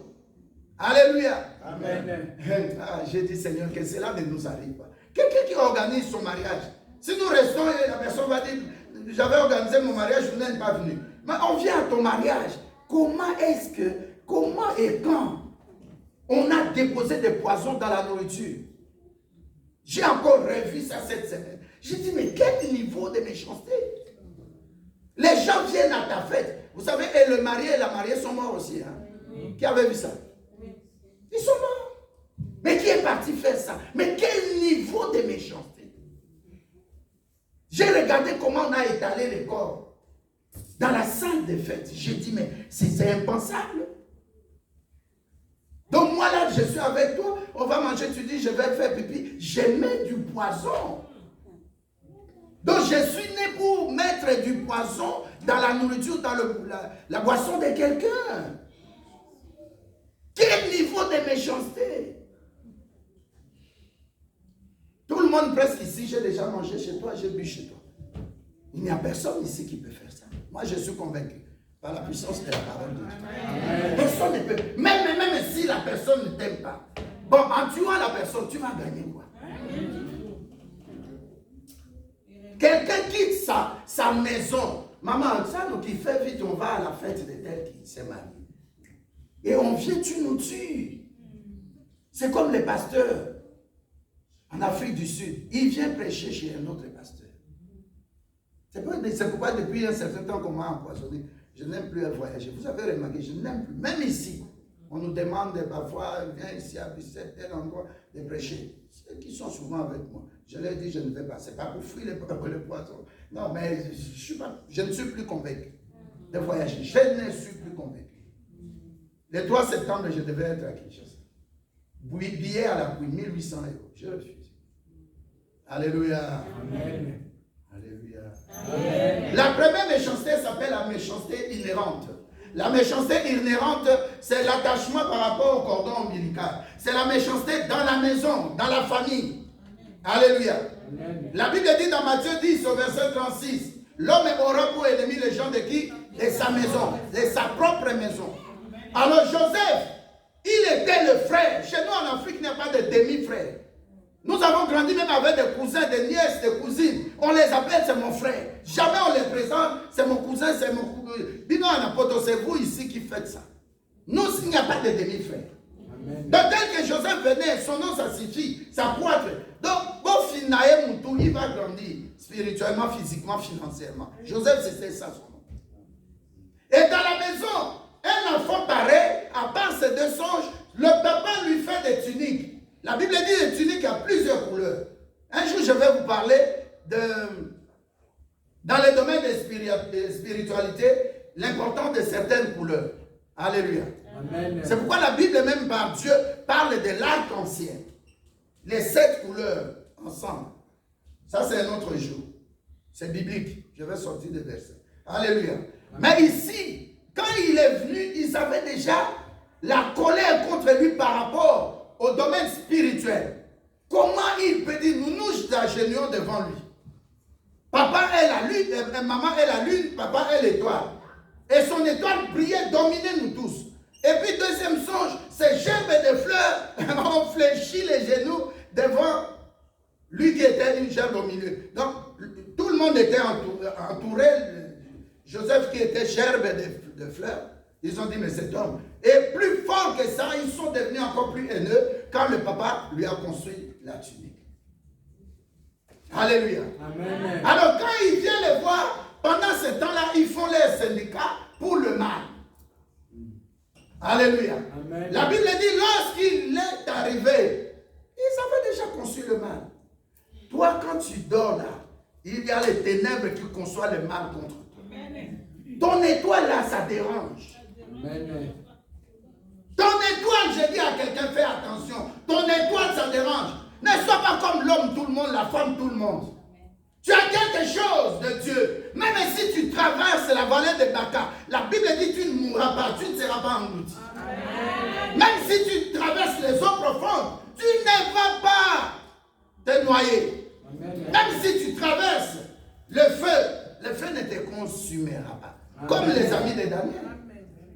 Alléluia. Amen. Ah, j'ai dit, Seigneur, que cela ne nous arrive pas. Quelqu'un qui organise son mariage, si nous restons et la personne va dire, j'avais organisé mon mariage, vous n'êtes pas venu. Mais on vient à ton mariage. Comment et quand on a déposé des poisons dans la nourriture? J'ai encore revu ça cette semaine. J'ai dit, mais quel niveau de méchanceté? Les gens viennent à ta fête. Vous savez, et le marié et la mariée sont morts aussi. Hein? Qui avait vu ça? Ils sont morts. Mais qui est parti faire ça? Mais quel niveau de méchanceté? J'ai regardé comment on a étalé les corps dans la salle des fêtes. J'ai dit, mais c'est impensable. Donc moi là, je suis avec toi, on va manger, tu dis, je vais faire pipi. Je mets du poison. Donc je suis né pour mettre du poison dans la nourriture, dans la boisson de quelqu'un. Quel niveau de méchanceté? Tout le monde presque ici, j'ai déjà mangé chez toi, j'ai bu chez toi. Il n'y a personne ici qui peut faire ça. Moi, je suis convaincu par la puissance de la parole de Dieu. Personne ne peut. Même si la personne ne t'aime pas. Bon, en tuant la personne, tu vas gagner quoi? Quelqu'un quitte sa maison. Maman, ça nous qui fait vite, on va à la fête de tel qui s'est marié. Et on vient, tu nous tues. C'est comme les pasteurs en Afrique du Sud. Il vient prêcher chez un autre pasteur. C'est pourquoi depuis un certain temps qu'on m'a empoisonné. Je n'aime plus voyager. Vous avez remarqué, je n'aime plus. Même ici, on nous demande parfois, viens ici à tel endroit de prêcher. Ceux qui sont souvent avec moi, je leur dis, je ne vais pas. Ce n'est pas pour fuir le poison. Non, mais je ne suis plus convaincu de voyager. Je ne suis plus convaincu. Le 3 septembre, je devais être à Kinshasa. Billet à l'appui, 1800 €. Je refuse. Alléluia. Amen. Alléluia. Amen. La première méchanceté s'appelle la méchanceté inhérente. La méchanceté inhérente, c'est l'attachement par rapport au cordon ombilical. C'est la méchanceté dans la maison, dans la famille. Alléluia. Amen. La Bible dit dans Matthieu 10 au verset 36, l'homme aura pour ennemi les gens de qui? De sa maison, de sa propre maison. Alors Joseph, il était le frère. Chez nous en Afrique, il n'y a pas de demi-frère. Nous avons grandi même avec des cousins, des nièces, des cousines. On les appelle, c'est mon frère. Jamais on les présente, c'est mon cousin, c'est mon cousin. Dis-nous en apôtre, c'est vous ici qui faites ça. Nous, il n'y a pas de demi-frère. Donc tel que Joseph venait, son nom ça suffit, ça croître. Donc, bon finaïe Moutou, il va grandir spirituellement, physiquement, financièrement. Joseph, c'était ça son nom. Et dans la maison, un enfant pareil, à part ces 2 songes, le papa lui fait des tuniques. La Bible dit des tuniques à plusieurs couleurs. Un jour, je vais vous parler dans le domaine de spiritualité, l'importance de certaines couleurs. Alléluia. C'est pourquoi la Bible, même par Dieu, parle de l'arc-en-ciel. Les 7 couleurs ensemble. Ça, c'est un autre jour. C'est biblique. Je vais sortir des versets. Alléluia. Mais ici, quand il est venu, il savait déjà la colère contre lui par rapport au domaine spirituel. Comment il peut dire, nous nous agenouillons devant lui. Papa est la lune, maman est la lune, papa est l'étoile. Et son étoile brillait, dominait nous tous. Et puis deuxième songe, ces gerbes de fleurs ont fléchi les genoux devant lui qui était une gerbe au milieu. Donc tout le monde était entouré. Joseph qui était gerbe de fleurs. Ils ont dit, mais cet homme est plus fort que ça. Ils sont devenus encore plus haineux quand le papa lui a construit la tunique. Alléluia. Amen. Alors quand il vient les voir, pendant ce temps-là, ils font les syndicats pour le mal. Alléluia. Amen. La Bible dit, lorsqu'il est arrivé, ils avaient déjà conçu le mal. Toi, quand tu dors là, il y a les ténèbres qui conçoivent le mal contre toi. Ton étoile là, ça dérange. Amen. Ton étoile, je dis à quelqu'un, fais attention. Ton étoile, ça dérange. Ne sois pas comme l'homme, tout le monde, la femme, tout le monde. Tu as quelque chose de Dieu. Même si tu traverses la vallée de Baca, la Bible dit tu ne mourras pas, tu ne seras pas englouti. Même si tu traverses les eaux profondes, tu ne vas pas te noyer. Amen. Même si tu traverses le feu ne te consumera pas. Comme les amis de Daniel.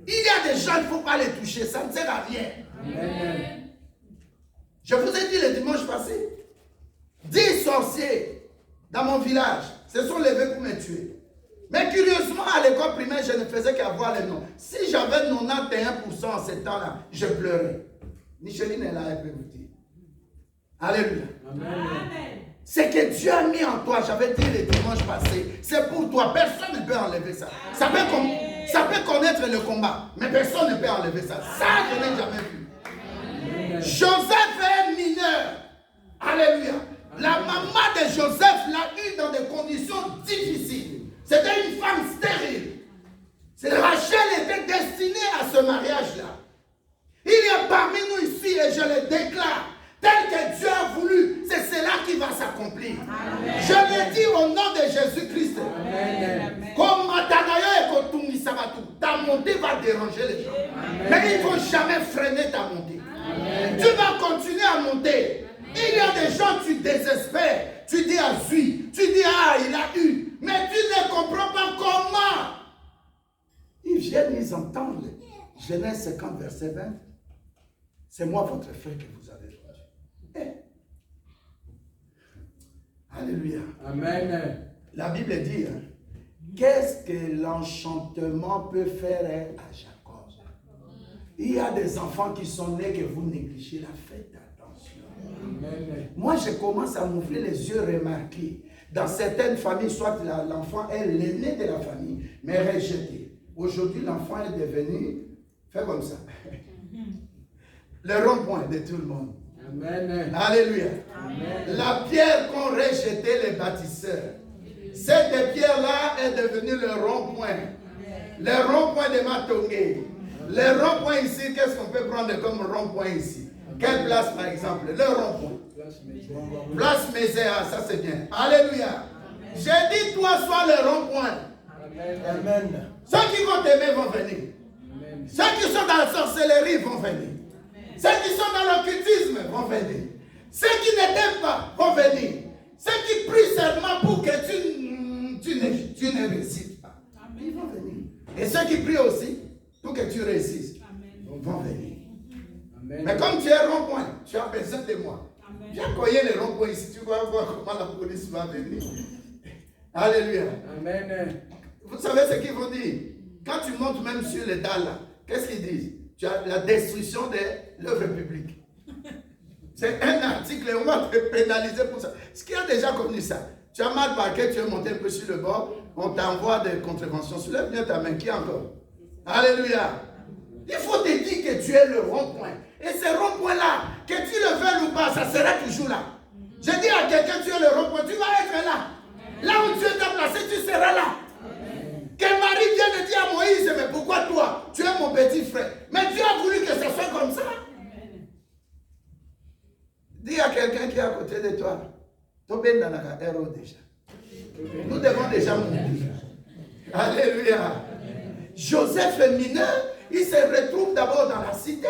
Il y a des gens, il ne faut pas les toucher, ça ne sert à rien. Amen. Je vous ai dit le dimanche passé, 10 sorciers dans mon village se sont levés pour me tuer. Mais curieusement, à l'école primaire, je ne faisais qu'avoir les noms. Si j'avais 91% en ce temps-là, je pleurais. Micheline est là, elle peut vous dire. Alléluia. Amen. Ce que Dieu a mis en toi, j'avais dit le dimanche passé, c'est pour toi. Personne ne peut enlever ça. Ça peut connaître le combat, mais personne ne peut enlever ça. Ça, je n'ai jamais vu. Amen. Joseph est mineur. Alléluia. La maman de Joseph l'a eu dans des conditions difficiles. C'était une femme stérile. Rachel était destinée à ce mariage-là. Il y a parmi nous ici, et je le déclare, tel que Dieu a voulu, c'est cela qui va s'accomplir. Je le dis au nom de Jésus-Christ. Comme Matanayo et Kotumi Sabatu, ta montée va déranger les gens. Mais il ne faut jamais freiner ta montée. Tu vas continuer à monter. Il y a des gens, tu désespères. Tu dis à lui, tu dis ah, il a eu. Mais tu ne comprends pas comment. Ils viennent, ils entendent. Genèse 50, verset 20. C'est moi votre frère que vous avez vendu. Alléluia. Amen. La Bible dit, hein, qu'est-ce que l'enchantement peut faire à Jacob? Il y a des enfants qui sont nés que vous négligez la fête. Attention. Amen. Moi, je commence à m'ouvrir les yeux, remarquer. Dans certaines familles, soit l'enfant est l'aîné de la famille, mais rejeté. Aujourd'hui, l'enfant est devenu, fait comme ça, le rond-point de tout le monde. Amen. Alléluia. Amen. La pierre qu'ont rejeté les bâtisseurs, cette pierre-là est devenue le rond-point. Le rond-point de Matongé. Le rond-point ici, qu'est-ce qu'on peut prendre comme rond-point ici? Quelle place par exemple? Le rond-point. Place Mézéa, ça c'est bien. Alléluia. J'ai dit, toi, sois le rond-point. Amen. Ceux qui vont t'aimer vont venir. Amen. Ceux qui sont dans la sorcellerie vont venir. Ceux qui sont dans l'occultisme vont venir. Ceux qui ne t'aiment pas vont venir. Ceux qui prient seulement pour que tu ne réussisses pas, ils vont venir. Et ceux qui prient aussi pour que tu réussisses vont venir. Amen. Mais comme tu es rond-point, tu as besoin de moi. Viens cogner les ronds-points ici, tu vas voir comment la police va venir. Alléluia. Amen. Vous savez ce qu'ils vont dire? Quand tu montes même sur les dalles là, qu'est-ce qu'ils disent? Tu as la destruction de l'œuvre publique. C'est un article et on va te pénaliser pour ça. Ce qui a déjà connu ça. Tu as mal parqué, tu es monté un peu sur le bord, on t'envoie des contraventions. Soulève bien ta main, qui encore? Alléluia. Il faut te dire que tu es le rond-point. Et ce rond-point-là, que tu le veuilles ou pas, ça sera toujours là. Je dis à quelqu'un, tu es le rond-point, tu vas être là. Là où Dieu t'a placé, tu seras là. Que Marie vienne dire à Moïse, mais pourquoi toi? Tu es mon petit frère. Mais Dieu a voulu que ça soit comme ça. Dis à quelqu'un qui est à côté de toi, Tobé dans la héros déjà. Nous devons déjà mourir. Alléluia. Joseph est mineur, il se retrouve d'abord dans la cité.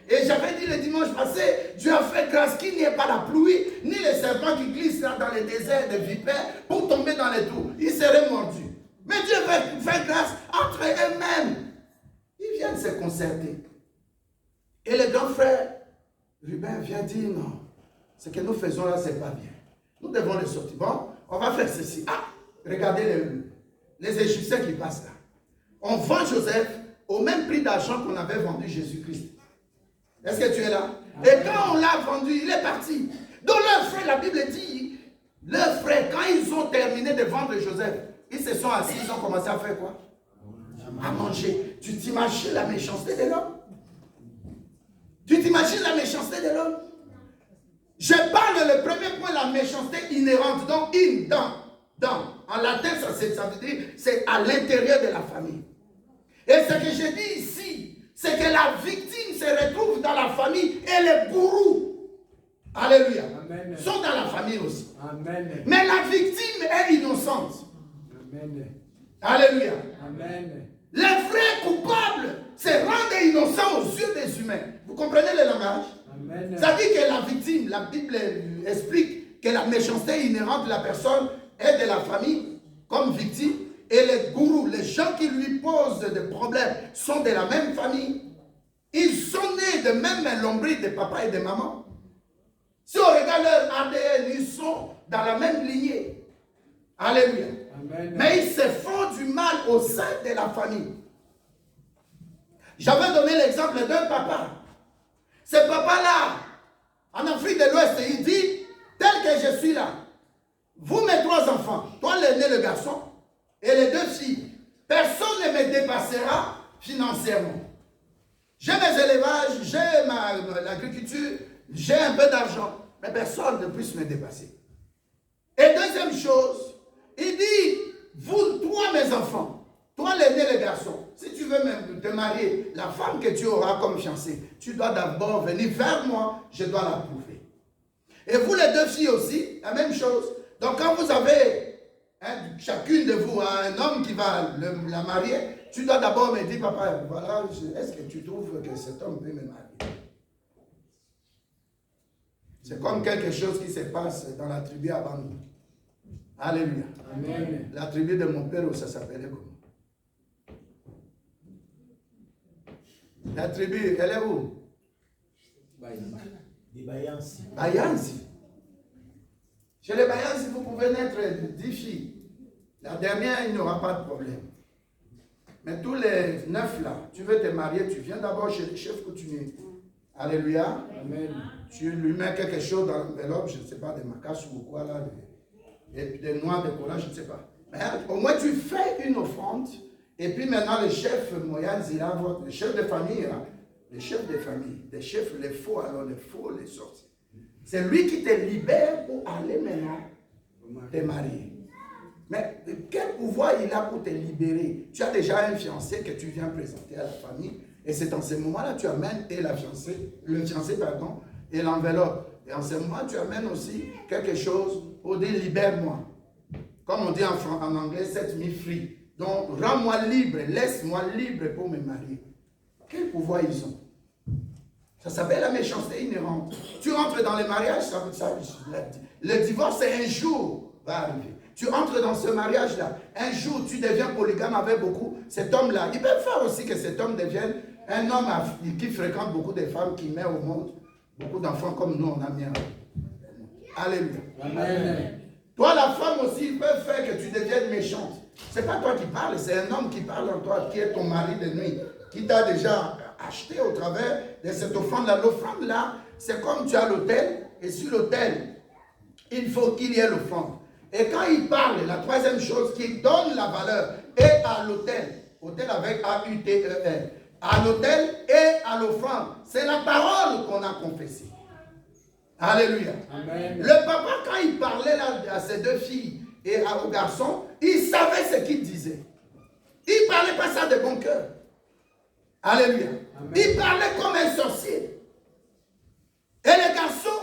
Et j'avais dit le dimanche passé, Dieu a fait grâce qu'il n'y ait pas la pluie, ni les serpents qui glissent là dans les déserts de vipères pour tomber dans les trous. Ils seraient mordus. Mais Dieu fait grâce entre eux-mêmes. Ils viennent se concerter. Et le grand frère, Ruben, vient dire non, ce que nous faisons là, ce n'est pas bien. Nous devons le sortir. Bon, on va faire ceci. Ah, regardez les Égyptiens qui passent là. On vend Joseph au même prix d'argent qu'on avait vendu Jésus-Christ. Est-ce que tu es là? Et quand on l'a vendu, il est parti. Donc leurs frères, la Bible dit, leurs frères, quand ils ont terminé de vendre Joseph, ils se sont assis, ils ont commencé à faire quoi? À manger. Tu t'imagines la méchanceté de l'homme? Tu t'imagines la méchanceté de l'homme? Je parle le premier point, la méchanceté inhérente. Donc, dans. En latin, ça veut dire, c'est à l'intérieur de la famille. Et ce que je dis ici, c'est que la victime se retrouve dans la famille et les gourous, alléluia, Amen, sont dans la famille aussi. Amen. Mais la victime est innocente. Amen. Alléluia. Amen. Les vrais coupables se rendent innocents aux yeux des humains. Vous comprenez le langage? Amen. Ça dit que la victime, la Bible explique que la méchanceté inhérente de la personne est de la famille comme victime. Et les gourous, les gens qui lui posent des problèmes, sont de la même famille. Ils sont nés de même lombril de papa et de maman. Si on regarde leur ADN, ils sont dans la même lignée. Alléluia. Amen. Mais ils se font du mal au sein de la famille. J'avais donné l'exemple d'un papa. Ce papa-là, en Afrique de l'Ouest, il dit, tel que je suis là, vous mes 3 enfants, toi l'aîné, le garçon, et les 2 filles, personne ne me dépassera financièrement. J'ai mes élevages, j'ai l'agriculture, j'ai un peu d'argent, mais personne ne puisse me dépasser. Et deuxième chose, il dit, vous, toi mes enfants, toi l'aîné, le garçon, si tu veux même te marier, la femme que tu auras comme fiancée, tu dois d'abord venir vers moi, je dois l'approuver. Et vous les 2 filles aussi, la même chose. Donc quand vous avez chacune de vous un homme qui va la marier, tu dois d'abord me dire, papa, voilà, est-ce que tu trouves que cet homme peut me marier? C'est comme quelque chose qui se passe dans la tribu à Bandou. Alléluia. Amen. La tribu de mon père, ça s'appelait comment? La tribu, elle est où? Des Bayansi. Bayansi. Chez les Bayansi, vous pouvez naître 10 filles. La dernière, il n'y aura pas de problème. Mais tous les 9 là, tu veux te marier, tu viens d'abord chez le chef coutumier. Alléluia. Amen. Tu lui mets quelque chose dans l'enveloppe, je ne sais pas, des macaches ou quoi là, des noix de cola, je ne sais pas. Mais au moins tu fais une offrande. Et puis maintenant, le chef Moyan Zira, le chef de famille, hein, les chefs de famille, les chefs, les faux, alors les faux, les sorciers. C'est lui qui te libère pour aller maintenant te marier. Mais quel pouvoir il a pour te libérer? Tu as déjà un fiancé que tu viens présenter à la famille. Et c'est en ce moment-là que tu amènes et le fiancé, pardon, et l'enveloppe. Et en ce moment, tu amènes aussi quelque chose pour dire libère-moi. Comme on dit en anglais, set me free. Donc, rends-moi libre, laisse-moi libre pour me marier. Quel pouvoir ils ont? Ça s'appelle la méchanceté inhérente. Tu entres dans le mariage, le divorce, c'est un jour va arriver. Tu entres dans ce mariage-là, un jour tu deviens polygame avec beaucoup. Cet homme-là, il peut faire aussi que cet homme devienne un homme qui fréquente beaucoup de femmes, qui met au monde beaucoup d'enfants comme nous on a mis. Alléluia. Amen. Toi, la femme aussi, il peut faire que tu deviennes méchante. Ce n'est pas toi qui parles, c'est un homme qui parle en toi, qui est ton mari de nuit, qui t'a déjà acheté au travers de cette offrande-là. L'offrande-là, c'est comme tu as l'autel, et sur l'autel, il faut qu'il y ait l'offrande. Et quand il parle, la troisième chose qui donne la valeur est à l'autel. Autel avec A-U-T-E-L. À l'autel et à l'offrande. C'est la parole qu'on a confessée. Alléluia. Amen. Le papa, quand il parlait là à ses 2 filles et au garçon, il savait ce qu'il disait. Il ne parlait pas ça de bon cœur. Alléluia. Amen. Il parlait comme un sorcier. Et le garçon,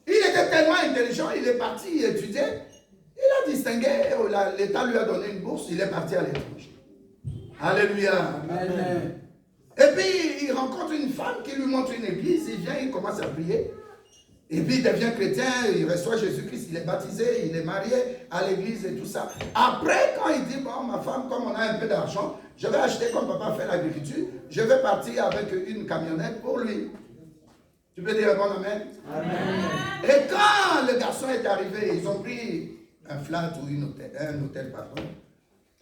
il était tellement intelligent, il est parti étudier. Il a distingué, l'État lui a donné une bourse, il est parti à l'étranger. Alléluia. Amen. Et puis, il rencontre une femme qui lui montre une église, il vient, il commence à prier. Et puis il devient chrétien, il reçoit Jésus-Christ, il est baptisé, il est marié à l'église et tout ça. Après, quand il dit, bon, ma femme, comme on a un peu d'argent, je vais acheter comme papa fait l'agriculture, je vais partir avec une camionnette pour lui. Tu peux dire bon amen? Amen. Et quand le garçon est arrivé, ils ont pris un flat ou un hôtel, pardon.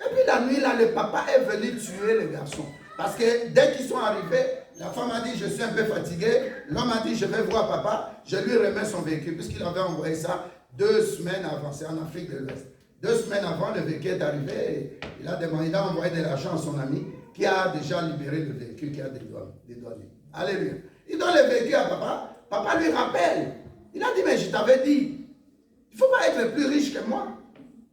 Et puis la nuit, là, le papa est venu tuer le garçon. Parce que dès qu'ils sont arrivés, la femme a dit, je suis un peu fatigué. L'homme a dit, je vais voir papa. Je lui remets son véhicule, puisqu'il avait envoyé ça 2 semaines avant. C'est en Afrique de l'Ouest. 2 semaines avant, le véhicule est arrivé. Et il a envoyé de l'argent à son ami, qui a déjà libéré le véhicule, qui a des douaniers. Alléluia. Il donne le véhicule à papa. Papa lui rappelle. Il a dit, mais je t'avais dit, il ne faut pas être plus riche que moi.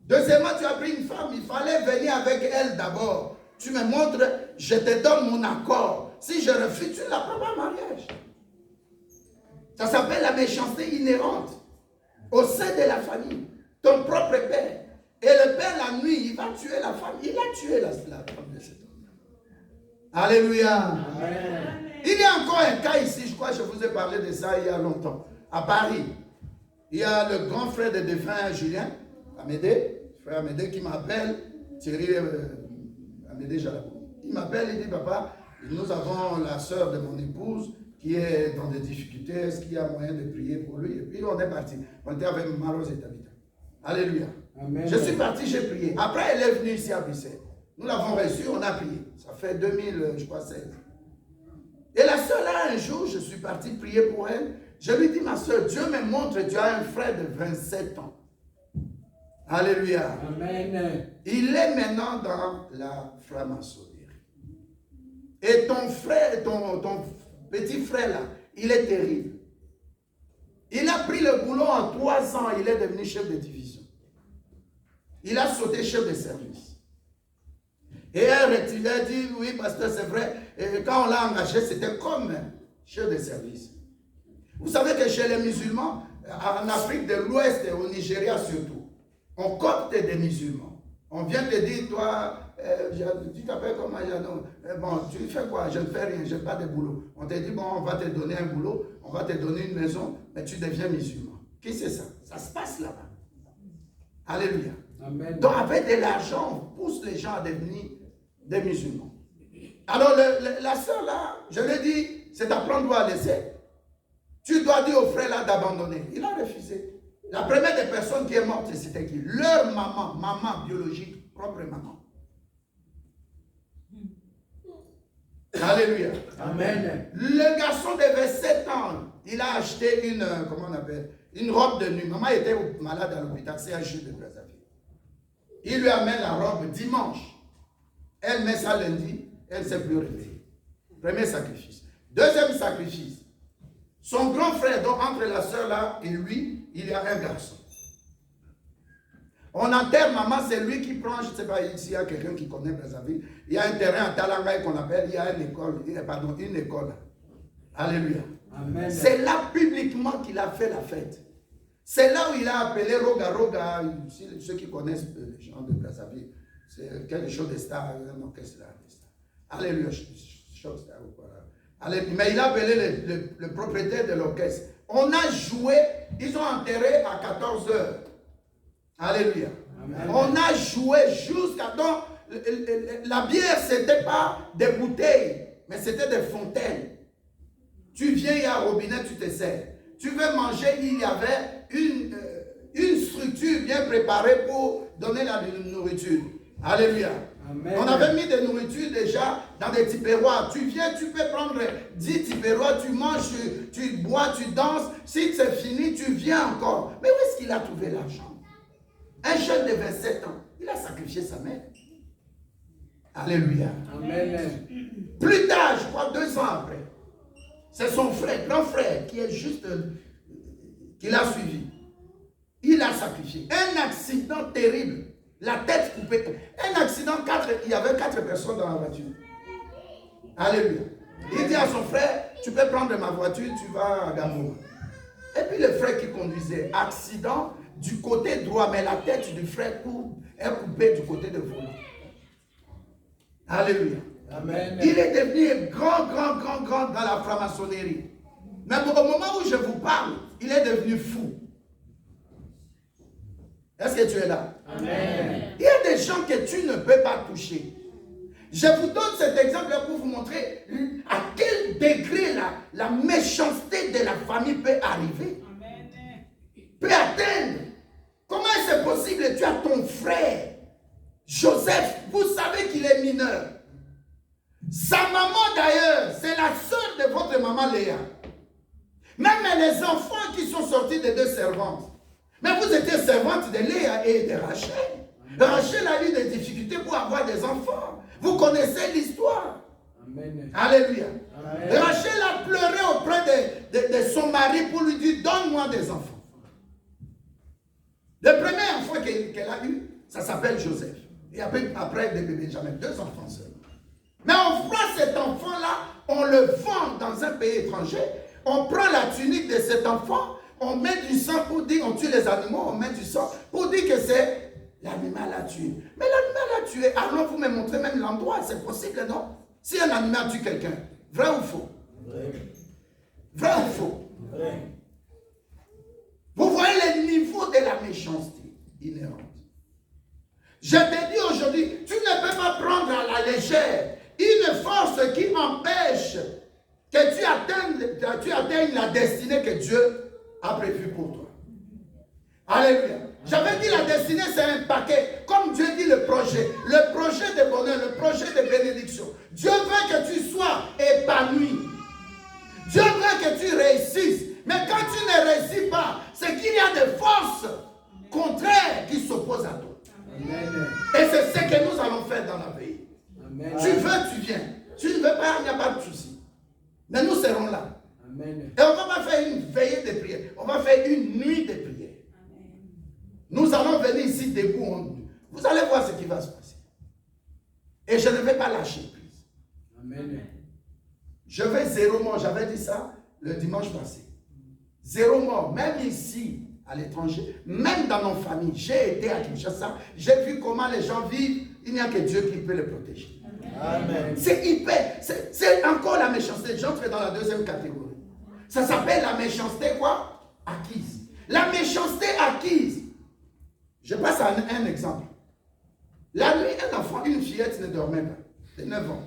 Deuxièmement, tu as pris une femme, il fallait venir avec elle d'abord. Tu me montres, je te donne mon accord. Si je refuse, tu ne l'as pas en mariage. Ça s'appelle la méchanceté inhérente au sein de la famille. Ton propre père. Et le père, la nuit, il va tuer la femme. Il a tué la femme de cet homme. Alléluia. Amen. Il y a encore un cas ici, je crois que je vous ai parlé de ça il y a longtemps. À Paris, il y a le grand frère de défunt Julien, Amédée, frère Amédée, qui m'appelle, Thierry Amédée Jalabou. Il m'appelle, il dit, papa, nous avons la sœur de mon épouse qui est dans des difficultés, est-ce qu'il y a moyen de prier pour lui? Et puis on est parti. On était avec Maros et Tabitha. Alléluia. Amen. Je suis parti, j'ai prié. Après, elle est venue ici à Bruxelles. Nous l'avons reçue, on a prié. Ça fait 2016. Et la sœur là, un jour, je suis parti prier pour elle. Je lui dis, ma sœur, Dieu me montre, tu as un frère de 27 ans. Alléluia. Amen. Il est maintenant dans la franc-maçonnerie. Et ton frère, ton petit frère là, il est terrible. Il a pris le boulot en 3 ans, il est devenu chef de division. Il a sauté chef de service. Et elle a dit, oui, pasteur, c'est vrai. Et quand on l'a engagé, c'était comme chef de service. Vous savez que chez les musulmans, en Afrique de l'Ouest et au Nigeria surtout, on copte des musulmans. On vient te dire, toi, tu t'appelles comment? Bon, tu fais quoi? Je ne fais rien, je n'ai pas de boulot. On te dit, bon, on va te donner un boulot, on va te donner une maison, mais tu deviens musulman. Qui c'est ça? Ça se passe là-bas. Alléluia. Amen. Donc, avec de l'argent, on pousse les gens à devenir des musulmans. Alors, la sœur là, je lui ai dit, c'est d'apprendre à laisser. Tu dois dire au frère là d'abandonner. Il a refusé. La première des personnes qui est morte, c'était qui? Leur maman biologique, propre maman. Alléluia. Amen. Le garçon devait 7 ans. Il a acheté une, comment on appelle, une robe de nuit. Maman était malade à l'hôpital, c'est un juge de Brazzaville. Il lui amène la robe dimanche. Elle met ça lundi, elle ne s'est plus réveillée. Premier sacrifice. Deuxième sacrifice. Son grand frère, donc entre la sœur là et lui, il y a un garçon. On enterre maman, c'est lui qui prend, je ne sais pas s'il y a quelqu'un qui connaît Brazzaville, il y a un terrain à Talangaï qu'on appelle, il y a une école. Alléluia. C'est là publiquement qu'il a fait la fête. C'est là où il a appelé Roga, ceux qui connaissent les gens de Brazzaville, c'est quelque chose de star, un orchestre de star. Alléluia, mais il a appelé le propriétaire de l'orchestre. On a joué, ils ont enterré à 14 heures. Alléluia. Amen. On a joué jusqu'à temps. La bière, ce n'était pas des bouteilles, mais c'était des fontaines. Tu viens, il y a un robinet, tu te sers. Tu veux manger, il y avait une structure bien préparée pour donner la nourriture. Alléluia. Amen. On avait mis des nourritures déjà dans des tipéroirs. Tu viens, tu peux prendre 10 tipéroirs, tu manges, tu bois, tu danses. Si c'est fini, tu viens encore. Mais où est-ce qu'il a trouvé l'argent? Un jeune de 27 ans, il a sacrifié sa mère. Alléluia. Amen. Plus tard, je crois 2 ans après, c'est son frère, grand frère, qui est juste, qui l'a suivi. Il a sacrifié. Un accident terrible. La tête coupée. Un accident, il y avait 4 personnes dans la voiture. Alléluia. Il dit à son frère, tu peux prendre ma voiture, tu vas à Gamoura. Et puis le frère qui conduisait, accident du côté droit, mais la tête du frère est coupée du côté de volant. Alléluia. Amen. Il est devenu grand dans la franc-maçonnerie. Mais au moment où je vous parle, il est devenu fou. Est-ce que tu es là? Amen. Il y a des gens que tu ne peux pas toucher. Je vous donne cet exemple pour vous montrer à quel degré la méchanceté de la famille peut arriver. Amen. Peut atteindre. Comment est-ce possible? Tu as ton frère, Joseph, vous savez qu'il est mineur. Sa maman d'ailleurs, c'est la sœur de votre maman Léa. Même les enfants qui sont sortis des deux servantes. Mais vous étiez servante de Léa et de Rachel. Rachel a eu des difficultés pour avoir des enfants. Vous connaissez l'histoire. Amen. Alléluia. Amen. Rachel a pleuré auprès de son mari pour lui dire, donne-moi des enfants. Le premier enfant qu'elle a eu, ça s'appelle Joseph. Et après des bébés, jamais 2 enfants seuls. Mais on prend cet enfant-là, on le vend dans un pays étranger, on prend la tunique de cet enfant, on met du sang pour dire, on tue les animaux, on met du sang pour dire que c'est l'animal à tuer. Mais l'animal a tué, allons vous me montrer même l'endroit, c'est possible, non? Si un animal tue quelqu'un, vrai ou faux? Vrai. Vrai ou faux? Vrai. Vous voyez le niveau de la méchanceté inhérente. Je te dis aujourd'hui, tu ne peux pas prendre à la légère une force qui empêche que tu atteignes la destinée que Dieu a prévue pour toi. Alléluia. J'avais dit la destinée, c'est un paquet. Comme Dieu dit le projet de bonheur, le projet de bénédiction. Dieu veut que tu sois épanoui. Dieu veut que tu réussisses. Mais quand tu ne réussis pas, c'est qu'il y a des forces contraires qui s'opposent à toi. Amen. Et c'est ce que nous allons faire dans la veille. Amen. Tu veux, tu viens. Tu ne veux pas, il n'y a pas de souci. Mais nous serons là. Amen. Et on ne va pas faire une veillée de prière. On va faire une nuit de prière. Nous allons venir ici debout. Vous allez voir ce qui va se passer. Et je ne vais pas lâcher prise. Amen. Je vais 0 mort. J'avais dit ça le dimanche passé. 0 mort. Même ici, à l'étranger, même dans nos familles. J'ai été à Kinshasa. J'ai vu comment les gens vivent. Il n'y a que Dieu qui peut les protéger. Amen. C'est hyper. C'est encore la méchanceté. J'entre dans la deuxième catégorie. Ça s'appelle la méchanceté quoi? Acquise. La méchanceté acquise. Je passe à un exemple. La nuit, un enfant, une fillette ne dormait pas. De 9 ans.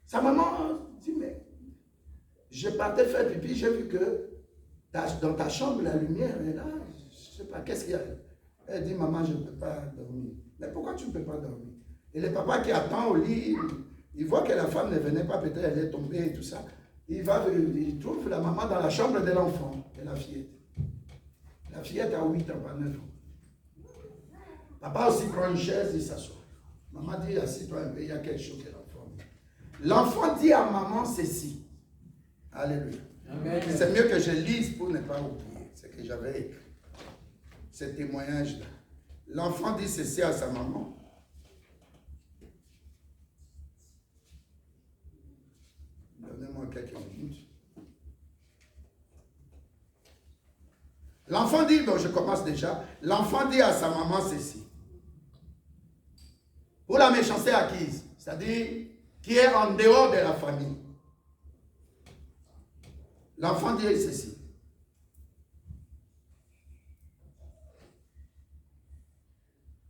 Sa maman dit, mais je partais faire pipi, j'ai vu que dans ta chambre, la lumière est là. Je ne sais pas, qu'est-ce qu'il y a? Elle dit, maman, je ne peux pas dormir. Mais pourquoi tu ne peux pas dormir? Et le papa qui attend au lit, il voit que la femme ne venait pas, peut-être elle est tombée et tout ça. Il trouve la maman dans la chambre de l'enfant, de la fillette. La fillette a 8 ans, pas 9 ans. Papa aussi prend une chaise et s'assoit. Maman dit, assis-toi un peu, il y a quelque chose que l'enfant dit. L'enfant dit à maman ceci. Alléluia. Amen. C'est mieux que je lise pour ne pas oublier ce que j'avais écrit. Ce témoignage-là. L'enfant dit ceci à sa maman. Donnez-moi quelques minutes. L'enfant dit, bon, je commence déjà. L'enfant dit à sa maman ceci. Pour la méchanceté acquise, c'est-à-dire qui est en dehors de la famille. L'enfant dit ceci.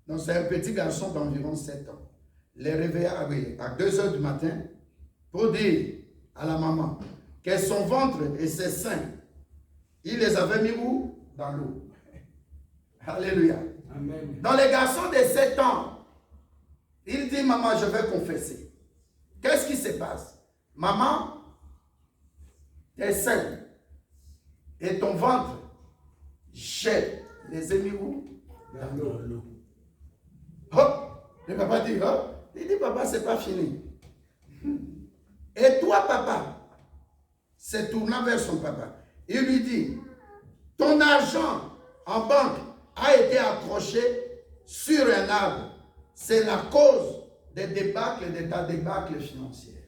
Donc c'est un petit garçon d'environ 7 ans. Les réveilla à 2 heures du matin pour dire à la maman que son ventre et ses seins, il les avait mis où? Dans l'eau. Alléluia. Amen. Dans les garçons de 7 ans, il dit, maman, je vais confesser. Qu'est-ce qui se passe? Maman, tes seins et ton ventre, j'ai les ai mis où? Dans l'eau. Hop! Le papa dit, hop! Il dit, papa, c'est pas fini. Et toi, papa, se tournant vers son papa, il lui dit, ton argent en banque a été accroché sur un arbre. C'est la cause des débâcles, de ta débâcle financière.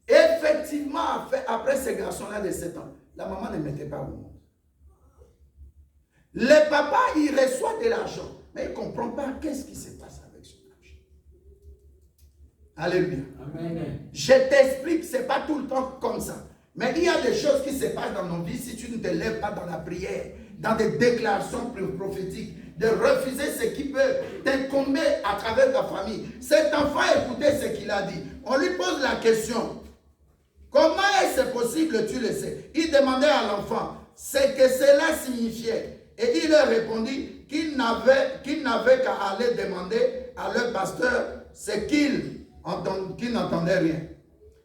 Effectivement, après ce garçon-là de 7 ans, la maman ne mettait pas au monde. Le papa, il reçoit de l'argent, mais il ne comprend pas qu'est-ce qui se passe avec son argent. Alléluia. Amen. Je t'explique, ce n'est pas tout le temps comme ça. Mais il y a des choses qui se passent dans nos vies si tu ne te lèves pas dans la prière, dans des déclarations prophétiques, de refuser ce qui peut t'incomber à travers ta famille. Cet enfant, écoutez ce qu'il a dit. On lui pose la question. Comment est-ce possible, tu le sais? Il demandait à l'enfant ce que cela signifiait. Et il leur répondit qu'il n'avait qu'à aller demander à leur pasteur ce qu'il n'entendait rien.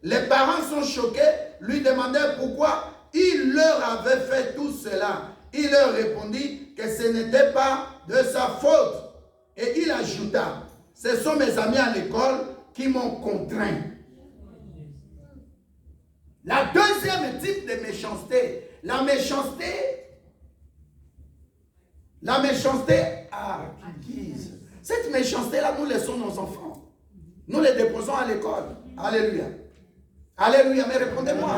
Les parents sont choqués, lui demandaient pourquoi il leur avait fait tout cela. Il leur répondit que ce n'était pas de sa faute. Et il ajouta, ce sont mes amis à l'école qui m'ont contraint. La deuxième type de méchanceté, la méchanceté acquise. Cette méchanceté-là, nous laissons nos enfants. Nous les déposons à l'école. Alléluia. Alléluia, mais répondez-moi.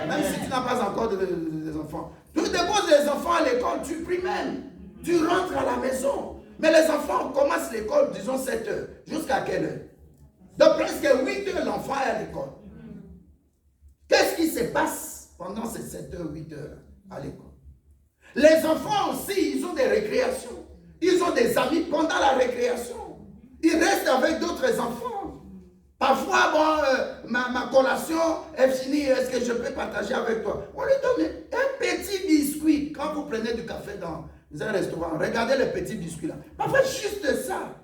Même si tu n'as pas encore des enfants. Tu déposes les enfants à l'école, tu pries même. Tu rentres à la maison. Mais les enfants commencent l'école, disons 7 heures. Jusqu'à quelle heure? De presque 8 heures, l'enfant est à l'école. Qu'est-ce qui se passe pendant ces 7 heures, 8 heures à l'école? Les enfants aussi, ils ont des récréations. Ils ont des amis pendant la récréation. Ils restent avec d'autres enfants. Parfois, bon, ma collation est finie, est-ce que je peux partager avec toi? On lui donne un petit biscuit. Quand vous prenez du café dans un restaurant, regardez le petit biscuit là. Parfois, juste ça.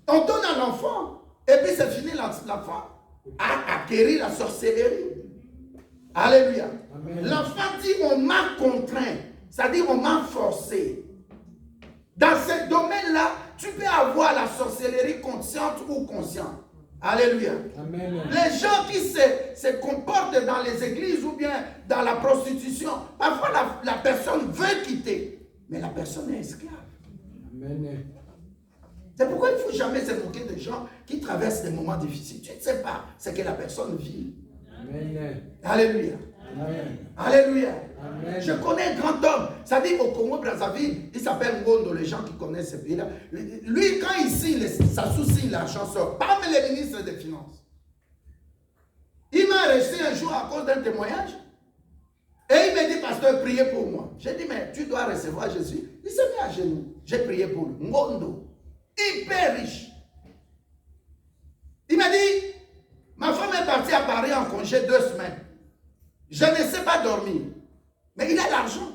On donne à l'enfant, et puis c'est fini, l'enfant a acquéri la sorcellerie. Alléluia. L'enfant dit, on m'a contraint. C'est-à-dire, on m'a forcé. Dans ce domaine-là, tu peux avoir la sorcellerie consciente ou consciente. Alléluia. Amen. Les gens qui se comportent dans les églises ou bien dans la prostitution, parfois la personne veut quitter, mais la personne est esclave. Amen. C'est pourquoi il ne faut jamais se moquer des gens qui traversent des moments difficiles. Tu ne sais pas ce que la personne vit. Amen. Alléluia. Amen. Alléluia. Amen. Je connais un grand homme, ça dit au Congo-Brazzaville, il s'appelle Ngondo, les gens qui connaissent ce pays-là. Lui, quand il signe, ça sous-signe l'argent sort, parmi les ministres des Finances. Il m'a arrêté un jour à cause d'un témoignage. Et il m'a dit, pasteur, priez pour moi. J'ai dit, mais tu dois recevoir Jésus. Il s'est mis à genoux. J'ai prié pour lui. Ngondo, hyper riche. Il m'a dit, ma femme est partie à Paris en congé 2 semaines. Je ne sais pas dormir. Mais il a l'argent.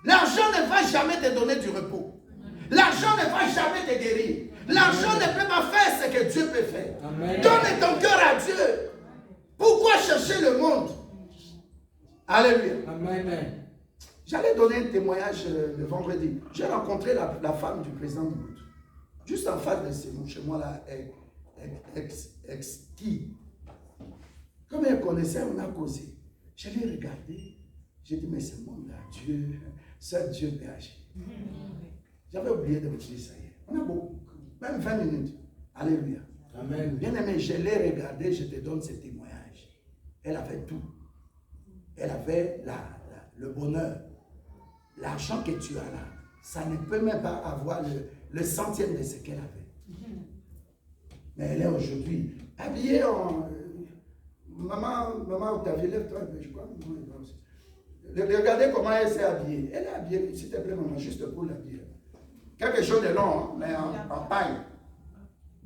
L'argent ne va jamais te donner du repos. L'argent ne va jamais te guérir. L'argent ne peut pas faire ce que Dieu peut faire. Amen. Donne ton cœur à Dieu. Pourquoi chercher le monde? Alléluia. Amen. J'allais donner un témoignage le vendredi. J'ai rencontré la femme du président Mobutu. Juste en face de chez moi là, qui. Comme elle connaissait, on a causé. Je l'ai regardé. J'ai dit, mais ce monde-là, Dieu, seul Dieu peut agir. J'avais oublié de vous dire ça hier. On a beaucoup, même 20 minutes. Alléluia. Amen. Bien aimé, je l'ai regardé, je te donne ce témoignage. Elle avait tout. Elle avait le bonheur. L'argent que tu as là, ça ne peut même pas avoir le centième de ce qu'elle avait. Mais elle est aujourd'hui habillée en... Maman, Octavie, lève-toi un peu, je crois. Regardez comment elle s'est habillée. Elle est habillée, s'il te plaît, maman, juste pour l'habiller. Quelque chose de long, hein, mais en paille.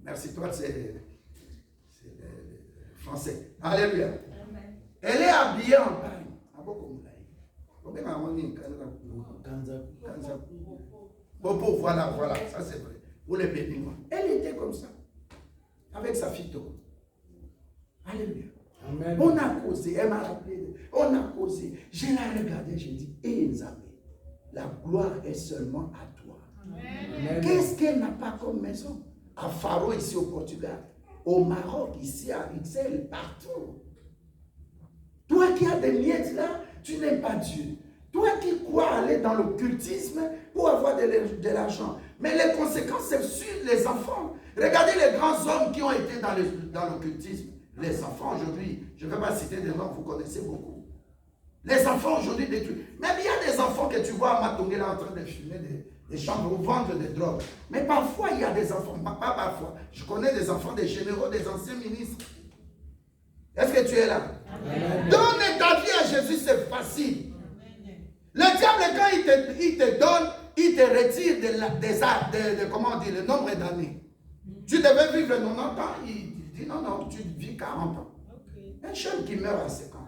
Merci, toi, c'est français. Alléluia. Elle est habillée en paille. Bobo, voilà, ça c'est vrai. Vous les bénissez. Elle était comme ça, avec sa phyto. Alléluia. Amen. On a causé, elle m'a rappelé, on a causé. Je l'ai regardé, j'ai dit, Nzambe, la gloire est seulement à toi. Qu'est-ce qu'elle n'a pas comme maison? À Faro, ici au Portugal, au Maroc, ici à Ixelles, partout. Toi qui as des miettes là, tu n'aimes pas Dieu. Toi qui crois aller dans l'occultisme pour avoir de l'argent. Mais les conséquences, c'est sur les enfants. Regardez les grands hommes qui ont été dans l'occultisme. Les enfants aujourd'hui, je ne vais pas citer des noms, vous connaissez beaucoup. Les enfants aujourd'hui détruits. Même il y a des enfants que tu vois à Matongé là en train de fumer des chambres ou vendre des drogues. Mais parfois, il y a des enfants, pas parfois. Je connais des enfants, des généraux, des anciens ministres. Est-ce que tu es là? Amen. Donne ta vie à Jésus, c'est facile. Le diable, quand il te donne, il te retire comment on dit, le nombre d'années. Tu devais vivre 90 ans, il dit non, tu vis 40 ans. Un jeune qui meurt à 50 ans.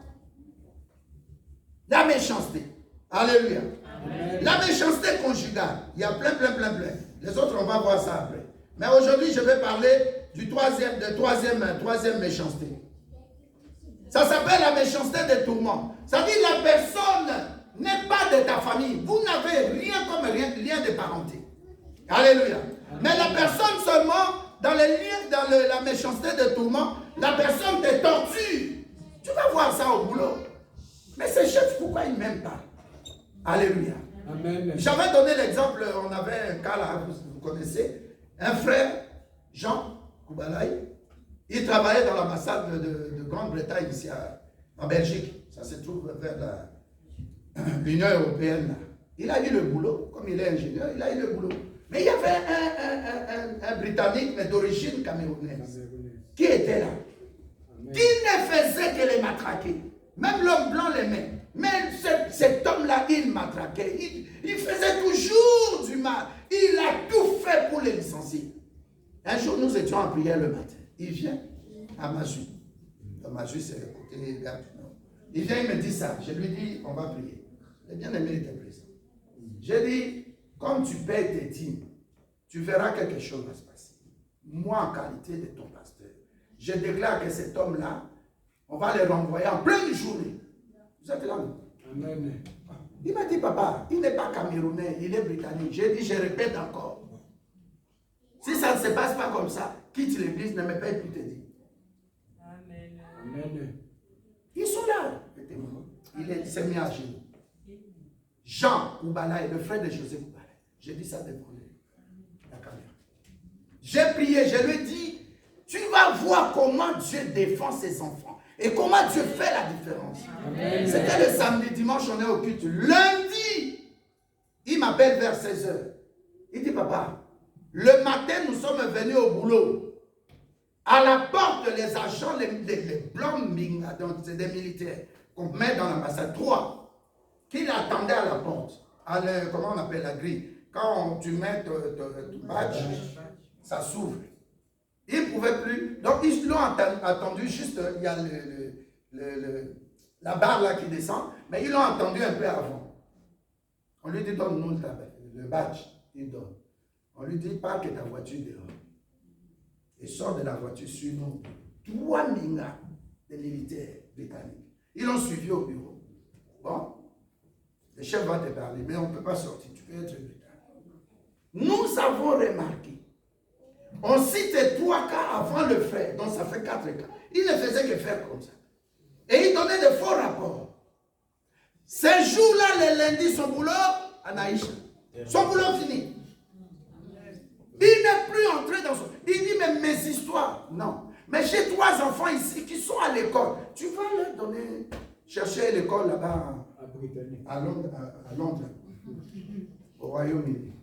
La méchanceté. Alléluia. Amen. La méchanceté conjugale. Il y a plein. Les autres, on va voir ça après. Mais aujourd'hui, je vais parler de troisième méchanceté. Ça s'appelle la méchanceté des tourments. Ça dit la personne n'est pas de ta famille. Vous n'avez rien comme lien de parenté. Alléluia. Amen. Mais la personne seulement, dans la méchanceté des tourments, la personne te torture. Tu vas voir ça au boulot. Mais ce chef, pourquoi il ne m'aime pas? Alléluia. Amen. J'avais donné l'exemple, on avait un cas là, vous connaissez, un frère, Jean Koubalaï, il travaillait dans l'ambassade de Grande-Bretagne ici en Belgique. Ça se trouve vers l'Union européenne. Là. Il a eu le boulot, comme il est ingénieur, il a eu le boulot. Mais il y avait un Britannique, mais d'origine camerounaise, qui était là. Amen. Qui ne faisait que les matraquer. Même l'homme blanc l'aimait. Mais cet homme-là, il matraquait. Il faisait toujours du mal. Il a tout fait pour les licencier. Un jour, nous étions en prière le matin. Il vient à Mazu. Mazu, c'est le côté gars du Nord. Il vient, il me dit ça. Je lui dis, on va prier. Le bien-aimé était présent. J'ai dit, comme tu paies tes dîmes, tu verras quelque chose va se passer. Moi, en qualité de ton pasteur, je déclare que cet homme-là, on va le renvoyer en pleine journée. Vous êtes là? Amen. Il m'a dit, papa, il n'est pas camerounais, il est britannique. J'ai dit, je répète encore. Si ça ne se passe pas comme ça, quitte l'église, ne me paye plus tes dîmes. Amen. Amen. Ils sont là. Il s'est mis à genoux. Jean Koubalaï, le frère de José Koubalaï. J'ai dit ça devant la caméra. J'ai prié, je lui ai dit, tu vas voir comment Dieu défend ses enfants et comment Dieu fait la différence. C'était le samedi, dimanche, on est au culte. Lundi, il m'appelle vers 16h. Il dit, papa, le matin, nous sommes venus au boulot. À la porte, les agents, les blancs, c'est des militaires qu'on met dans l'ambassade 3, qui l'attendaient à la porte. Comment on appelle la grille? Quand tu mets ton badge, ça s'ouvre. Ils ne pouvaient plus. Donc, ils l'ont attendu juste, il y a la barre là qui descend, mais ils l'ont attendu un peu avant. On lui dit, donne-nous le badge. Il donne. On lui dit, parque ta voiture dehors. Et sort de la voiture sur nous. 3 mingas de militaires britanniques. Ils l'ont suivi au bureau. Bon, le chef va te parler, mais on ne peut pas sortir. Tu peux être britannique. Nous avons remarqué. On cite 3 cas avant le frère, donc ça fait 4 cas. Il ne faisait que faire comme ça. Et il donnait de faux rapports. Ce jour-là, le lundi, son boulot, Anaïcha. Son boulot fini. Il n'est plus entré dans son... Il dit, mais mes histoires, non. Mais j'ai 3 enfants ici qui sont à l'école. Tu vas leur donner, chercher l'école là-bas à Londres, au Royaume-Uni.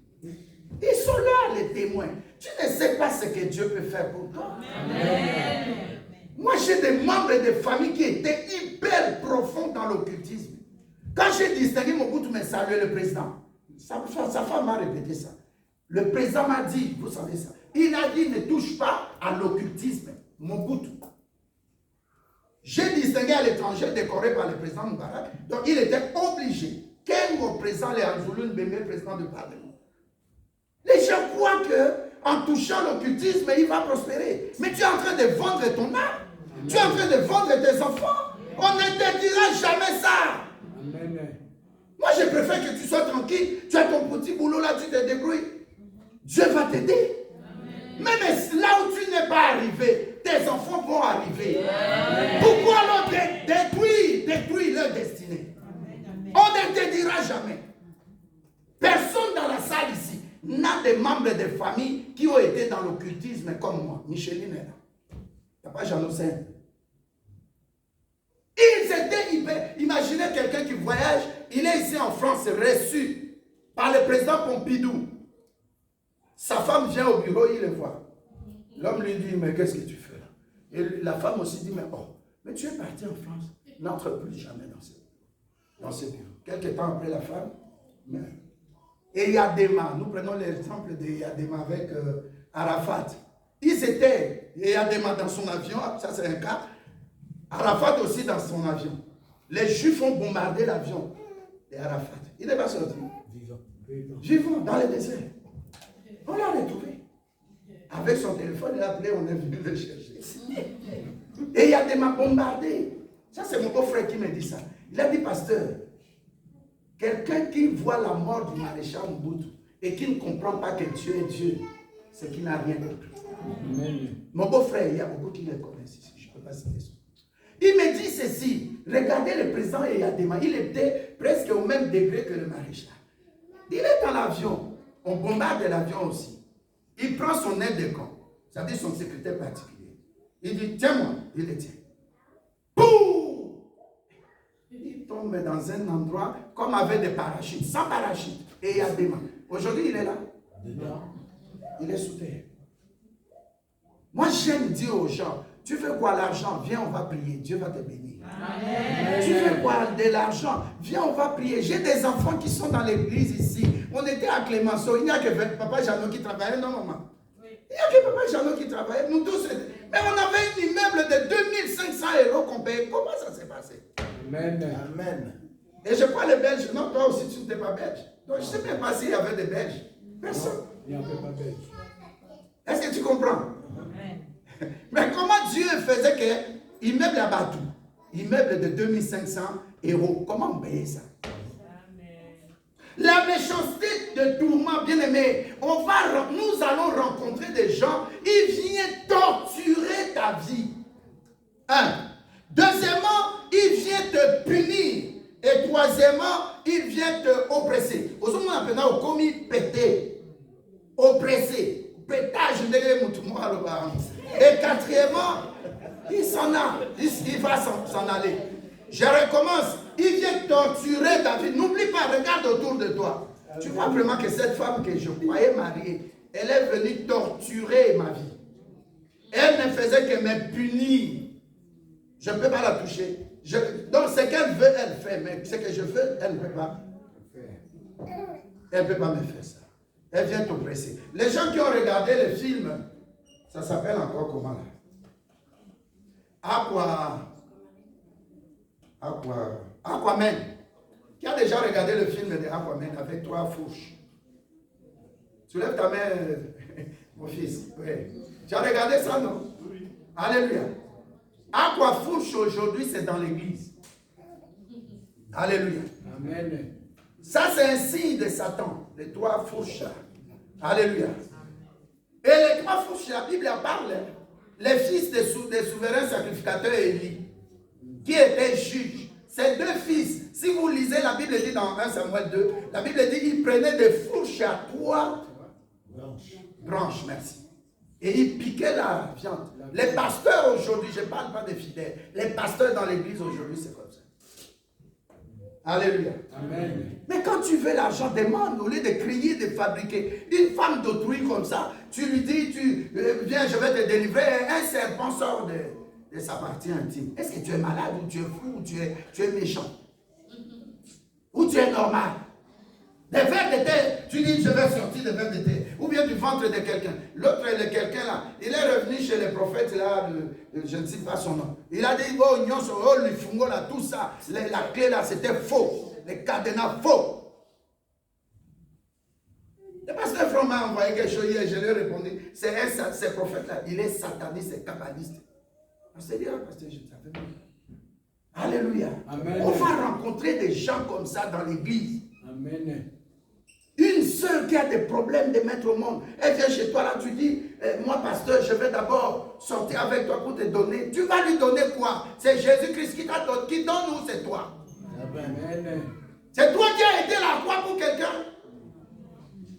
Ils sont là, les témoins. Tu ne sais pas ce que Dieu peut faire pour toi. Amen. Moi, j'ai des membres de famille qui étaient hyper profonds dans l'occultisme. Quand j'ai distingué Mobutu me saluer le président, sa femme m'a répété ça. Le président m'a dit, vous savez ça, il a dit ne touche pas à l'occultisme. Mobutu. J'ai distingué à l'étranger décoré par le président Moubarak, donc il était obligé. Quel représentant les Anzoulou Mbembe, président du Parlement? Les gens croient qu'en touchant l'occultisme, il va prospérer. Mais tu es en train de vendre ton âme. Tu es en train de vendre tes enfants. On ne te dira jamais ça. Amen. Moi, je préfère que tu sois tranquille. Tu as ton petit boulot là, tu te débrouilles. Dieu va t'aider. Même là où tu n'es pas arrivé, tes enfants vont arriver. Amen. Pourquoi alors détruire leur destinée? Amen. On ne te dira jamais. Personne dans la salle ici n'a des membres de famille qui ont été dans l'occultisme comme moi. Micheline est là. Il n'y a pas Jean-Océan. Ils étaient hyper. Imaginez quelqu'un qui voyage, il est ici en France, reçu par le président Pompidou. Sa femme vient au bureau, il le voit. L'homme lui dit, mais qu'est-ce que tu fais là? Et la femme aussi dit, mais tu es parti en France. n'entre plus jamais dans ce bureau. Quelque temps après, la femme meurt. Et Yadema, nous prenons l'exemple de Yadema avec Arafat. Ils étaient, Yadema dans son avion, ça c'est un cas, Arafat aussi dans son avion. Les Juifs ont bombardé l'avion de Arafat. Il n'est pas sorti. Vivant dans le désert. On l'a retrouvé. Avec son téléphone, il a appelé, on est venu le chercher. Et Yadema bombardé. Ça c'est mon beau-frère qui me dit ça. Il a dit, pasteur, quelqu'un qui voit la mort du maréchal Mobutu et qui ne comprend pas que Dieu est Dieu, c'est qu'il n'a rien compris. Mon beau-frère, il y a beaucoup qui le connaissent ici, je ne peux pas citer ça. Il me dit ceci, regardez le président Yadema, il était presque au même degré que le maréchal. Il est dans l'avion, on bombarde l'avion aussi. Il prend son aide de camp, c'est-à-dire son secrétaire particulier. Il dit, tiens-moi, il le tient. Boum! Il tombe dans un endroit comme avec des parachutes, sans parachute. Et il y a des mains. Aujourd'hui, il est là. Il est sous terre. Moi, j'aime dire aux gens, tu veux quoi l'argent? Viens, on va prier. Dieu va te bénir. Amen. Tu veux quoi de l'argent? Viens, on va prier. J'ai des enfants qui sont dans l'église ici. On était à Clémenceau. Il n'y a que Papa Jeannot qui travaillait, non, maman? Il n'y a que Papa Jeannot qui travaillait. Nous tous. Mais on avait un immeuble de 2500 € qu'on payait. Comment ça s'est passé? Amen. Amen. Et je crois les Belges. Non, toi aussi, tu n'étais pas belge. Donc, je ne sais même pas s'il y avait des Belges. Personne. Il n'y avait pas belge. Est-ce que tu comprends? Amen. Mais comment Dieu faisait que immeuble à Batou, immeuble de 2500 €, comment on payait ça? La méchanceté de tourment, bien aimé, nous allons rencontrer des gens, ils viennent torturer ta vie. Un. Deuxièmement, ils viennent te punir. Et troisièmement, ils viennent te oppresser. Au moment où on a commis pété, oppressé, pétage de moutouma. Et quatrièmement, il s'en a, il va s'en aller. Je recommence. Il vient torturer ta vie. N'oublie pas, regarde autour de toi. Tu vois vraiment que cette femme que je croyais mariée, elle est venue torturer ma vie. Elle ne faisait que me punir. Je ne peux pas la toucher. Donc ce qu'elle veut, elle fait. Mais ce que je veux, elle ne peut pas. Elle ne peut pas me faire ça. Elle vient t'oppresser. Les gens qui ont regardé le film, ça s'appelle encore comment là? Aquaman. Qui a déjà regardé le film de Aquaman avec 3 fourches? Tu lèves ta main, mon fils. Oui. Tu as regardé ça, non? Oui. Alléluia. Aquafourche aujourd'hui, c'est dans l'église. Alléluia. Amen. Ça, c'est un signe de Satan, les 3 fourches. Alléluia. Et les 3 fourches, la Bible en parle. Les fils des souverains sacrificateurs Élie, qui étaient juges. Ces 2 fils, si vous lisez la Bible dit dans 1 Samuel 2, la Bible dit qu'ils prenaient des fourches à 3 branches, merci. Et ils piquaient la viande. Les pasteurs aujourd'hui, je ne parle pas des fidèles, les pasteurs dans l'église aujourd'hui, c'est comme ça. Alléluia. Amen. Mais quand tu veux l'argent, demande, au lieu de crier, de fabriquer. Une femme d'autrui comme ça, tu lui dis, viens, je vais te délivrer, un serpent sort de sa partie intime. Est-ce que tu es malade, ou tu es fou, ou tu es méchant? Ou tu es normal? Des vers de terre, tu dis, je vais sortir des vers de terre. Ou bien du ventre de quelqu'un. L'autre, quelqu'un là, il est revenu chez les prophètes là, je ne sais pas son nom. Il a dit, oh, nyonso, oh, le fungo là, tout ça, la clé là, c'était faux. Les cadenas faux. Le pasteur From m'a envoyé quelque chose hier, je lui ai répondu, c'est prophète là, il est sataniste, c'est kabbaliste. On s'est dit, ah, pasteur, je ne savais pas. Alléluia. Amen. On va rencontrer des gens comme ça dans l'église. Amen. Une sœur qui a des problèmes de mettre au monde, elle vient chez toi là, tu dis, moi pasteur, je vais d'abord sortir avec toi pour te donner. Tu vas lui donner quoi? C'est Jésus-Christ qui t'a donné, qui donne ou c'est toi? Amen. C'est toi qui as été la croix pour quelqu'un?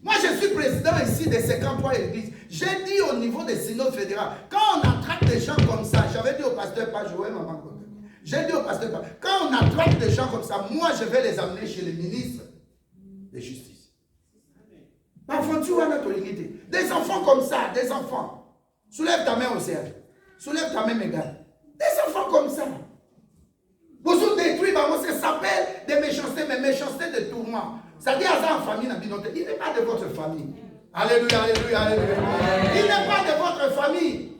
Moi je suis président ici de 53 églises. J'ai dit au niveau des synodes fédéraux, quand on attrape des gens comme ça, j'avais dit au pasteur pas jouer maman. J'ai dit au pasteur pas, quand on attrape des gens comme ça, moi je vais les amener chez le ministre de justice. Parfois, tu vois notre unité. Des enfants comme ça, des enfants. Soulève ta main au ciel. Soulève ta main, mes gars. Des enfants comme ça. Pour vous détruire, ça s'appelle des méchancetés, mais méchanceté de tourment. C'est-à-dire, ça en famille, il n'est pas de votre famille. Alléluia, alléluia, alléluia. Il n'est pas de votre famille.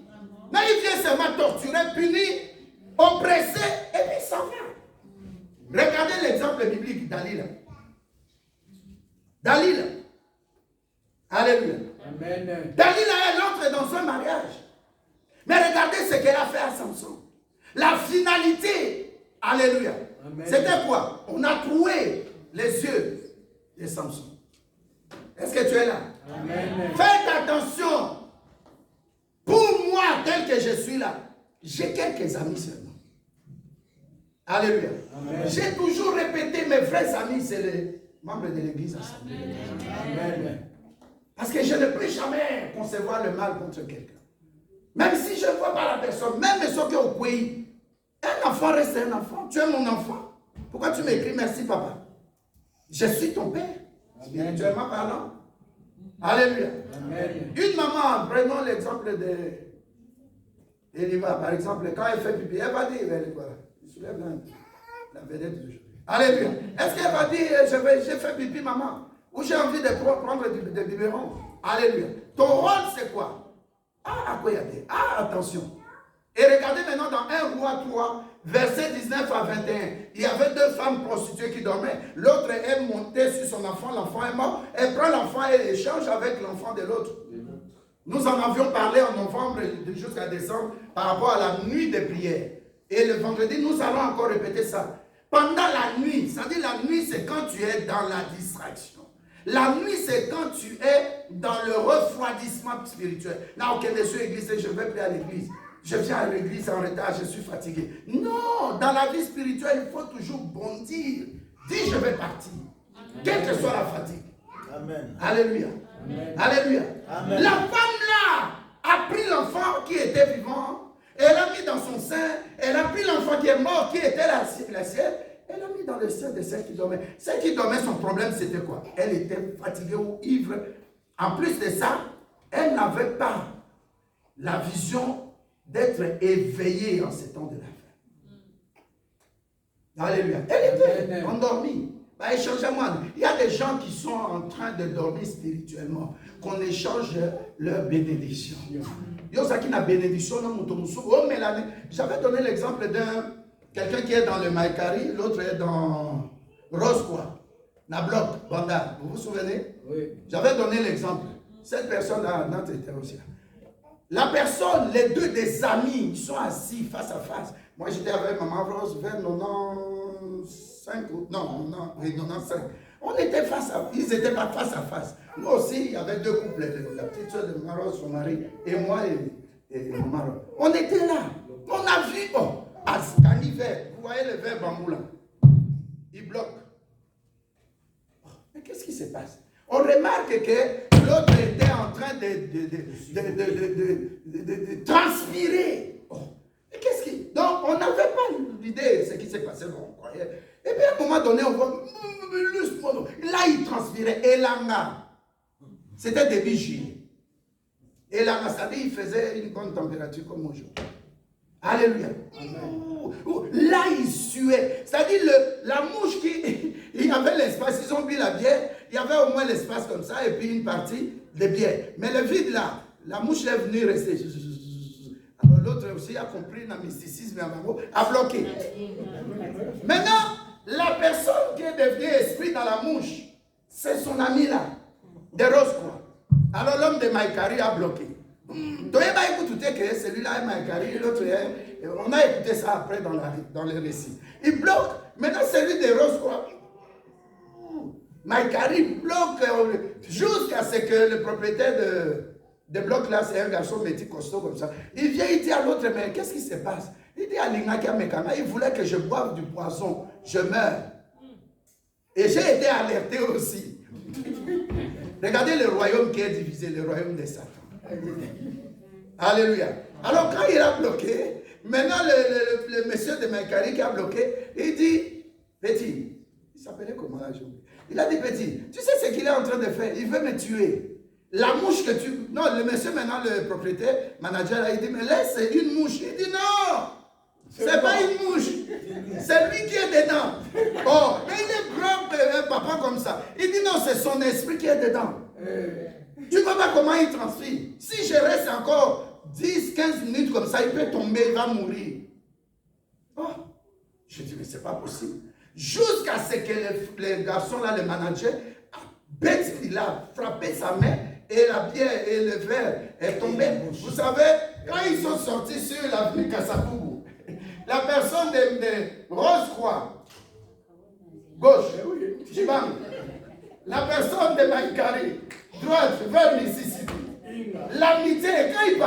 Mais il vient seulement torturer, punir, oppresser, et puis il s'en va. Regardez l'exemple biblique d'Alila. Dalila. Alléluia. Amen. Dalila, elle entre dans un mariage. Mais regardez ce qu'elle a fait à Samson. La finalité, alléluia. C'était quoi? On a troué les yeux de Samson. Est-ce que tu es là? Amen. Faites attention. Pour moi, tel que je suis là, j'ai quelques amis seulement. Alléluia. J'ai toujours répété, mes vrais amis, c'est les membres de l'église assemblée. Amen. Parce que je ne peux jamais concevoir le mal contre quelqu'un. Même si je ne vois pas la personne, même ceux qui sont au pays, un enfant reste un enfant. Tu es mon enfant. Pourquoi tu m'écris merci papa? Je suis ton père, spirituellement parlant. Alléluia. Amen. Une maman, prenons l'exemple d'Eliva, par exemple, quand elle fait pipi, elle va dire, il soulève la vedette d'aujourd'hui. Alléluia. Est-ce qu'elle va dire, j'ai fait pipi maman? Ou j'ai envie de prendre des biberons? Alléluia. Ton rôle c'est quoi? Ah, attention. Et regardez maintenant dans 1 Roi 3, verset 19 à 21. Il y avait 2 femmes prostituées qui dormaient. L'autre est montée sur son enfant, l'enfant est mort. Elle prend l'enfant et échange avec l'enfant de l'autre. Nous en avions parlé en novembre jusqu'à décembre par rapport à la nuit des prières. Et le vendredi, nous allons encore répéter ça. Pendant la nuit, c'est-à-dire la nuit, c'est quand tu es dans la distraction. La nuit, c'est quand tu es dans le refroidissement spirituel. Là, ok, monsieur église, je vais plus à l'église. Je viens à l'église en retard, je suis fatigué. Non, dans la vie spirituelle, il faut toujours bondir. Dis, je vais partir. Quelle que soit la fatigue. Amen. Alléluia. Amen. Alléluia. Amen. La femme là a pris l'enfant qui était vivant, elle l'a mis dans son sein, elle a pris l'enfant qui est mort, qui était la sienne, elle l'a mis dans le sein de celle qui dormait. Celle qui dormait, son problème c'était quoi? Elle était fatiguée ou ivre. En plus de ça, elle n'avait pas la vision d'être éveillée en ces temps de la fin. Alléluia. Elle était endormie. Bah, échangez-moi. Il y a des gens qui sont en train de dormir spirituellement, qu'on échange leur bénédiction. J'avais donné l'exemple d'un quelqu'un qui est dans le Maïkari, l'autre est dans Roscoe, Nablok, Banda. Vous vous souvenez? Oui. J'avais donné l'exemple. Cette personne-là, notre était aussi là. La personne, les deux des amis, ils sont assis face à face. Moi, j'étais avec Maman Rose vers 95, non, 95. On était face à, ils n'étaient pas face à face. Nous aussi, il y avait 2 couples, la petite soeur de Maman Rose, son mari, et moi et Maman Rose. On était là. On a vu, en hiver, vous voyez le verre bambou là, il bloque. Mais qu'est-ce qui se passe? On remarque que l'autre était en train de transpirer. Et qu'est-ce qui... Donc, on n'avait pas l'idée de ce qui s'est passé, on croyait. Et puis, à un moment donné, on voit... Là, il transpirait. Elanga. C'était début juillet. Elanga, c'est-à-dire il faisait une bonne température comme aujourd'hui. Alléluia. Là, il suait. C'est-à-dire, la mouche qui... Il y avait l'espace, ils ont bu la bière, il y avait au moins l'espace comme ça, et puis une partie de bière. Mais le vide là, la mouche est venue rester. Alors l'autre aussi a compris le mysticisme, a bloqué. Maintenant, la personne qui est devenue esprit dans la mouche, c'est son ami là, de Roscoe. Alors l'homme de Maïkari a bloqué. Celui-là est Maïkari, l'autre est... On a écouté ça après dans les récits. Il bloque. Maintenant, celui de Roscoe, Maïkari bloque jusqu'à ce que le propriétaire de bloc là, c'est un garçon métis costaud comme ça. Il vient, il dit à l'autre, mais qu'est-ce qui se passe? Il dit à Lingaki Mekana, il voulait que je boive du poisson, je meurs. Et j'ai été alerté aussi. Regardez le royaume qui est divisé, le royaume de Satan. Alléluia. Alors quand il a bloqué, maintenant le monsieur de Maïkari qui a bloqué, il dit, petit, il s'appelait comment là? Il a dit, petit, tu sais ce qu'il est en train de faire? Il veut me tuer. La mouche que tu... Non, le monsieur maintenant, le propriétaire, manager, là, il dit, mais laisse une mouche. Il dit, non, C'est pas une mouche. C'est lui qui est dedans. Oh, mais il est grand, un papa comme ça. Il dit non, c'est son esprit qui est dedans. Tu ne vois pas comment il transpire. Si je reste encore 10, 15 minutes comme ça, il peut tomber, il va mourir. Oh, je dis, mais c'est pas possible. Jusqu'à ce que les garçons là, le manager, il a frappé sa main et la bière et le verre est tombé. Vous savez, quand ils sont sortis sur l'avenue Kassapougou, la personne de Rose-Croix, gauche, Chibang, la personne de Maïkari, droite, vers Mississippi. L'amitié, quand il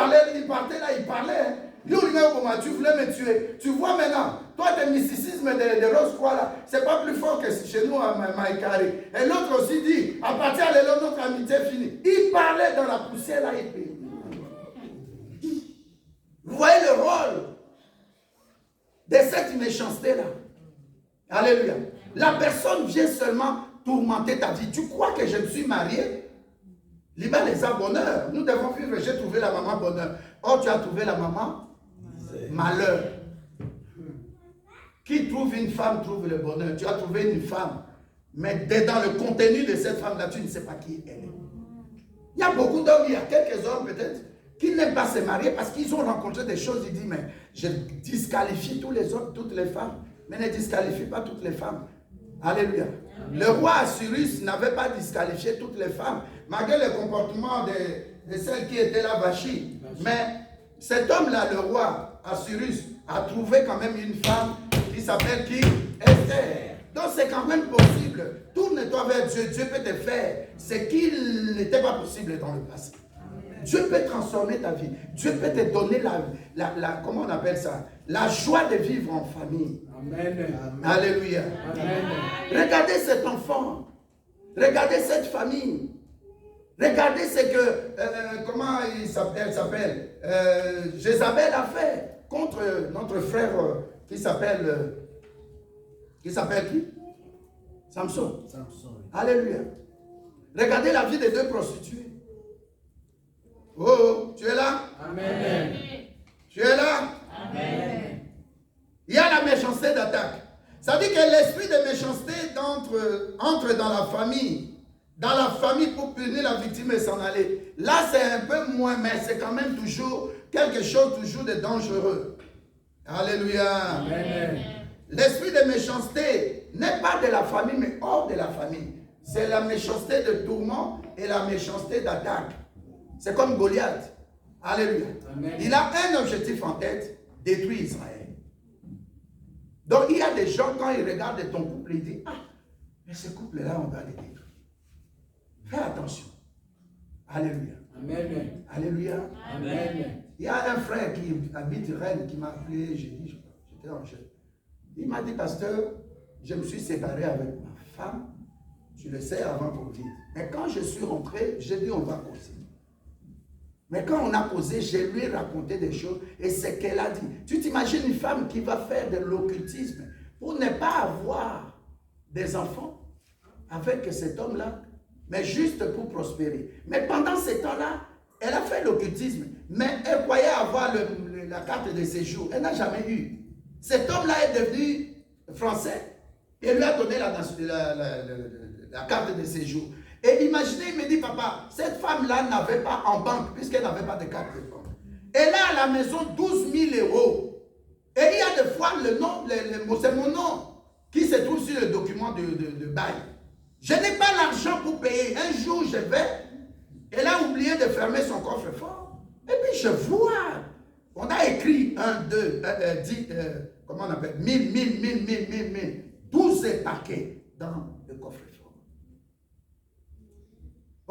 partait là, il parlait. Lui, tu voulais me tuer. Tu vois maintenant, toi, tes mysticisme de Rose-Croix là, c'est pas plus fort que chez nous à Maïkari. Et l'autre aussi dit, à partir de là, notre amitié est finie. Il parlait dans la poussière là, il payait. Vous voyez le rôle de cette méchanceté là. Alléluia. La personne vient seulement tourmenter ta vie. Tu crois que je me suis marié? Liban les a bonheur. Nous devons vivre. J'ai trouvé la maman bonheur. Or, tu as trouvé la maman malheur. Qui trouve une femme trouve le bonheur. Tu as trouvé une femme. Mais dans le contenu de cette femme-là, tu ne sais pas qui elle est. Il y a beaucoup d'hommes, il y a quelques hommes peut-être, qui n'aiment pas se marier parce qu'ils ont rencontré des choses. Ils disent, mais je disqualifie tous les hommes, toutes les femmes. Mais ne disqualifie pas toutes les femmes. Alléluia. Le roi Assyrus n'avait pas disqualifié toutes les femmes, malgré le comportement de celles qui étaient là, Vachi. Mais cet homme-là, le roi Assyrus, a trouvé quand même une femme qui s'appelle qui? Esther. Donc c'est quand même possible. Tourne-toi vers Dieu. Dieu peut te faire ce qu'il n'était pas possible dans le passé. Dieu peut transformer ta vie. Dieu peut te donner comment on appelle ça? La joie de vivre en famille. Amen. Alléluia. Amen. Regardez cet enfant. Regardez cette famille. Regardez ce que, comment elle s'appelle, Jézabel a fait contre notre frère qui s'appelle qui? Samson. Alléluia. Regardez la vie des deux prostituées. Oh, tu es là? Amen. Tu es là? Amen. Il y a la méchanceté d'attaque. Ça dit que l'esprit de méchanceté entre dans la famille. Dans la famille pour punir la victime et s'en aller. Là, c'est un peu moins, mais c'est quand même toujours quelque chose toujours de dangereux. Alléluia. Amen. L'esprit de méchanceté n'est pas de la famille, mais hors de la famille. C'est la méchanceté de tourment et la méchanceté d'attaque. C'est comme Goliath. Alléluia. Amen. Il a un objectif en tête, détruire Israël. Donc il y a des gens, quand ils regardent ton couple, ils disent, ah, mais ce couple-là, on va les détruire. Fais attention. Alléluia. Amen. Alléluia. Amen. Il y a un frère qui habite Rennes qui m'a appelé, j'étais en chef. Il m'a dit, pasteur, je me suis séparé avec ma femme, tu le sais, avant Covid. Mais quand je suis rentré, j'ai dit, on va causer. Mais quand on a causé, je lui ai raconté des choses et c'est qu'elle a dit. Tu t'imagines une femme qui va faire de l'occultisme pour ne pas avoir des enfants avec cet homme-là, mais juste pour prospérer. Mais pendant ce temps-là, elle a fait l'occultisme, mais elle croyait avoir la carte de séjour. Elle n'a jamais eu. Cet homme-là est devenu français et lui a donné la carte de séjour. Et imaginez, il me dit, papa, cette femme-là n'avait pas en banque, puisqu'elle n'avait pas de carte de banque. Elle a à la maison 12 000 €. Et il y a des fois, le nom, c'est mon nom qui se trouve sur le document de bail. Je n'ai pas l'argent pour payer. Un jour, je vais, elle a oublié de fermer son coffre-fort. Et puis, je vois, on a écrit 1, 2, 10, comment on appelle, 1000, 12 paquets dans le coffre-fort.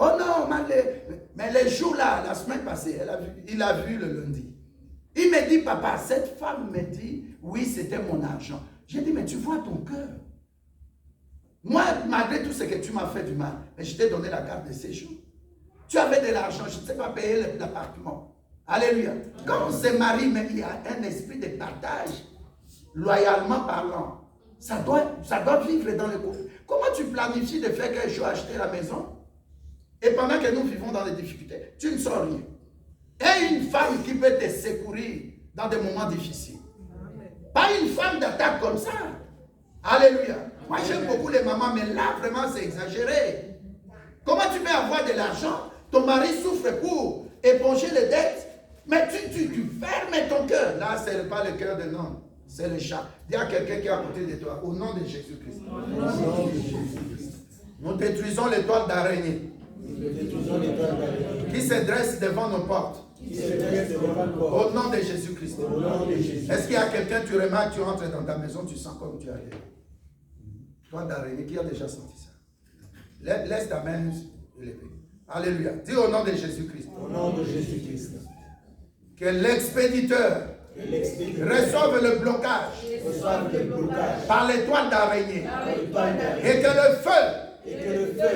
Oh non, mais les jours là, la semaine passée, il a vu le lundi. Il me dit, papa, cette femme me dit, oui, c'était mon argent. J'ai dit, mais tu vois ton cœur. Moi, malgré tout ce que tu m'as fait du mal, mais je t'ai donné la carte de séjour. Tu avais de l'argent, je ne sais pas payer l'appartement. Alléluia. Quand on se marie, mais il y a un esprit de partage, loyalement parlant. Ça doit vivre dans le couple. Comment tu planifies de faire quelque chose, acheter la maison? Et pendant que nous vivons dans des difficultés, tu ne sors rien. Et une femme qui peut te secourir dans des moments difficiles. Pas une femme d'attaque comme ça. Alléluia. Moi, j'aime beaucoup les mamans, mais là, vraiment, c'est exagéré. Comment tu peux avoir de l'argent? Ton mari souffre pour éponger les dettes, mais tu fermes ton cœur. Là, ce n'est pas le cœur de l'homme, c'est le chat. Dis à quelqu'un qui est à côté de toi, au nom de Jésus-Christ. Nous détruisons l'étoile d'araignée qui se dresse devant nos portes. Au nom de Jésus-Christ. Est-ce qu'il y a quelqu'un, tu remarques, tu entres dans ta maison, tu sens comme tu es allé. Toi d'araignée, qui a déjà senti ça? Laisse ta main élevée. Alléluia. Dis au nom de Jésus-Christ. Au nom de Jésus-Christ. Que l'expéditeur reçoive le blocage par l'étoile d'araignée. Et que le feu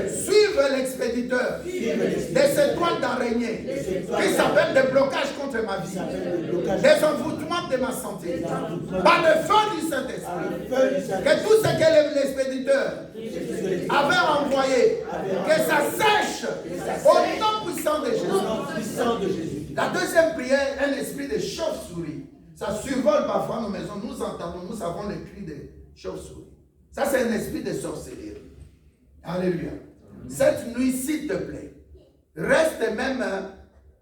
suive l'expéditeur de cette toile d'araignée qui s'appelle des blocages contre ma vie, des envoûtements de ma santé, par le feu du Saint-Esprit. Que tout ce que l'expéditeur avait envoyé, que ça sèche au nom puissant de Jésus. La deuxième prière, un esprit de chauve-souris. Ça survole parfois nos maisons. Nous entendons, nous avons les cris de chauve-souris. Ça, c'est un esprit de sorcellerie. Alléluia. Cette nuit, s'il te plaît, reste même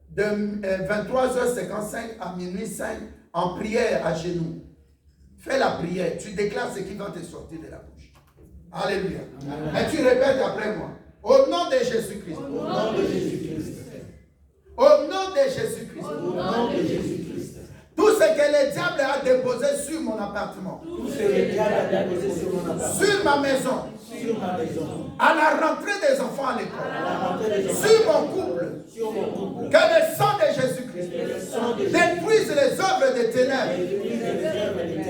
de 23h55 à minuit 5 en prière à genoux. Fais la prière. Tu déclares ce qui va te sortir de la bouche. Alléluia. Et tu répètes après moi. Au nom de Jésus-Christ. Au nom de Jésus-Christ. Au nom de Jésus-Christ. Au nom de Jésus-Christ. Tout ce que le diable a déposé sur mon appartement. Tout ce que le diable a déposé sur mon appartement. Sur ma maison. Sur ma maison. À la rentrée des enfants à l'école. Sur mon couple. Sur mon couple. Que le sang de Jésus-Christ détruise les œuvres des ténèbres.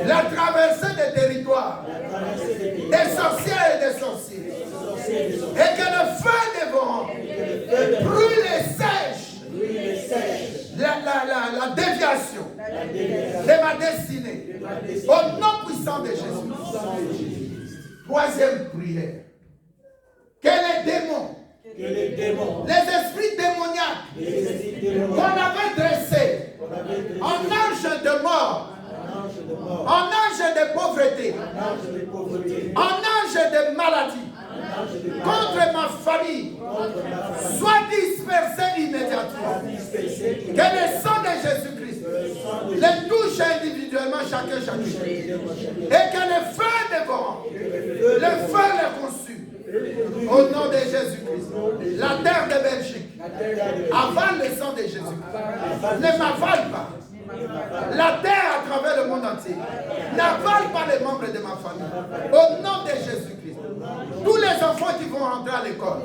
La traversée des territoires. Des sorcières et des sorciers. Et que le feu dévorant brûle et sèche la déviation de ma destinée. Au nom puissant de Jésus. Troisième prière. Que les démons, les esprits démoniaques qu'on avait dressés en ange de mort, en ange de pauvreté, en ange de maladie, contre ma famille, soit dispersé immédiatement. Que le sang de Jésus-Christ les touche individuellement chacun. Et que le feu dévorant, le feu les consume. Au nom de Jésus-Christ. La terre de Belgique avale le sang de Jésus-Christ. Ne m'avale pas. La terre à travers le monde entier n'avale pas les membres de ma famille. Au nom de Jésus-Christ. Tous les enfants qui vont rentrer à l'école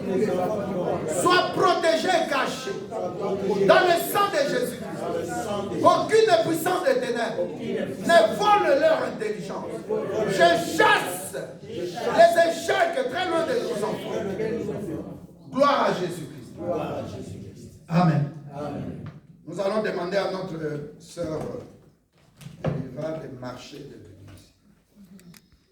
soient protégés et cachés dans le sang de Jésus-Christ. Aucune puissance des ténèbres ne vole leur intelligence. Je chasse les échecs très loin de nos enfants. Gloire à Jésus-Christ. Amen. Nous allons demander à notre sœur Eva de marcher de venir.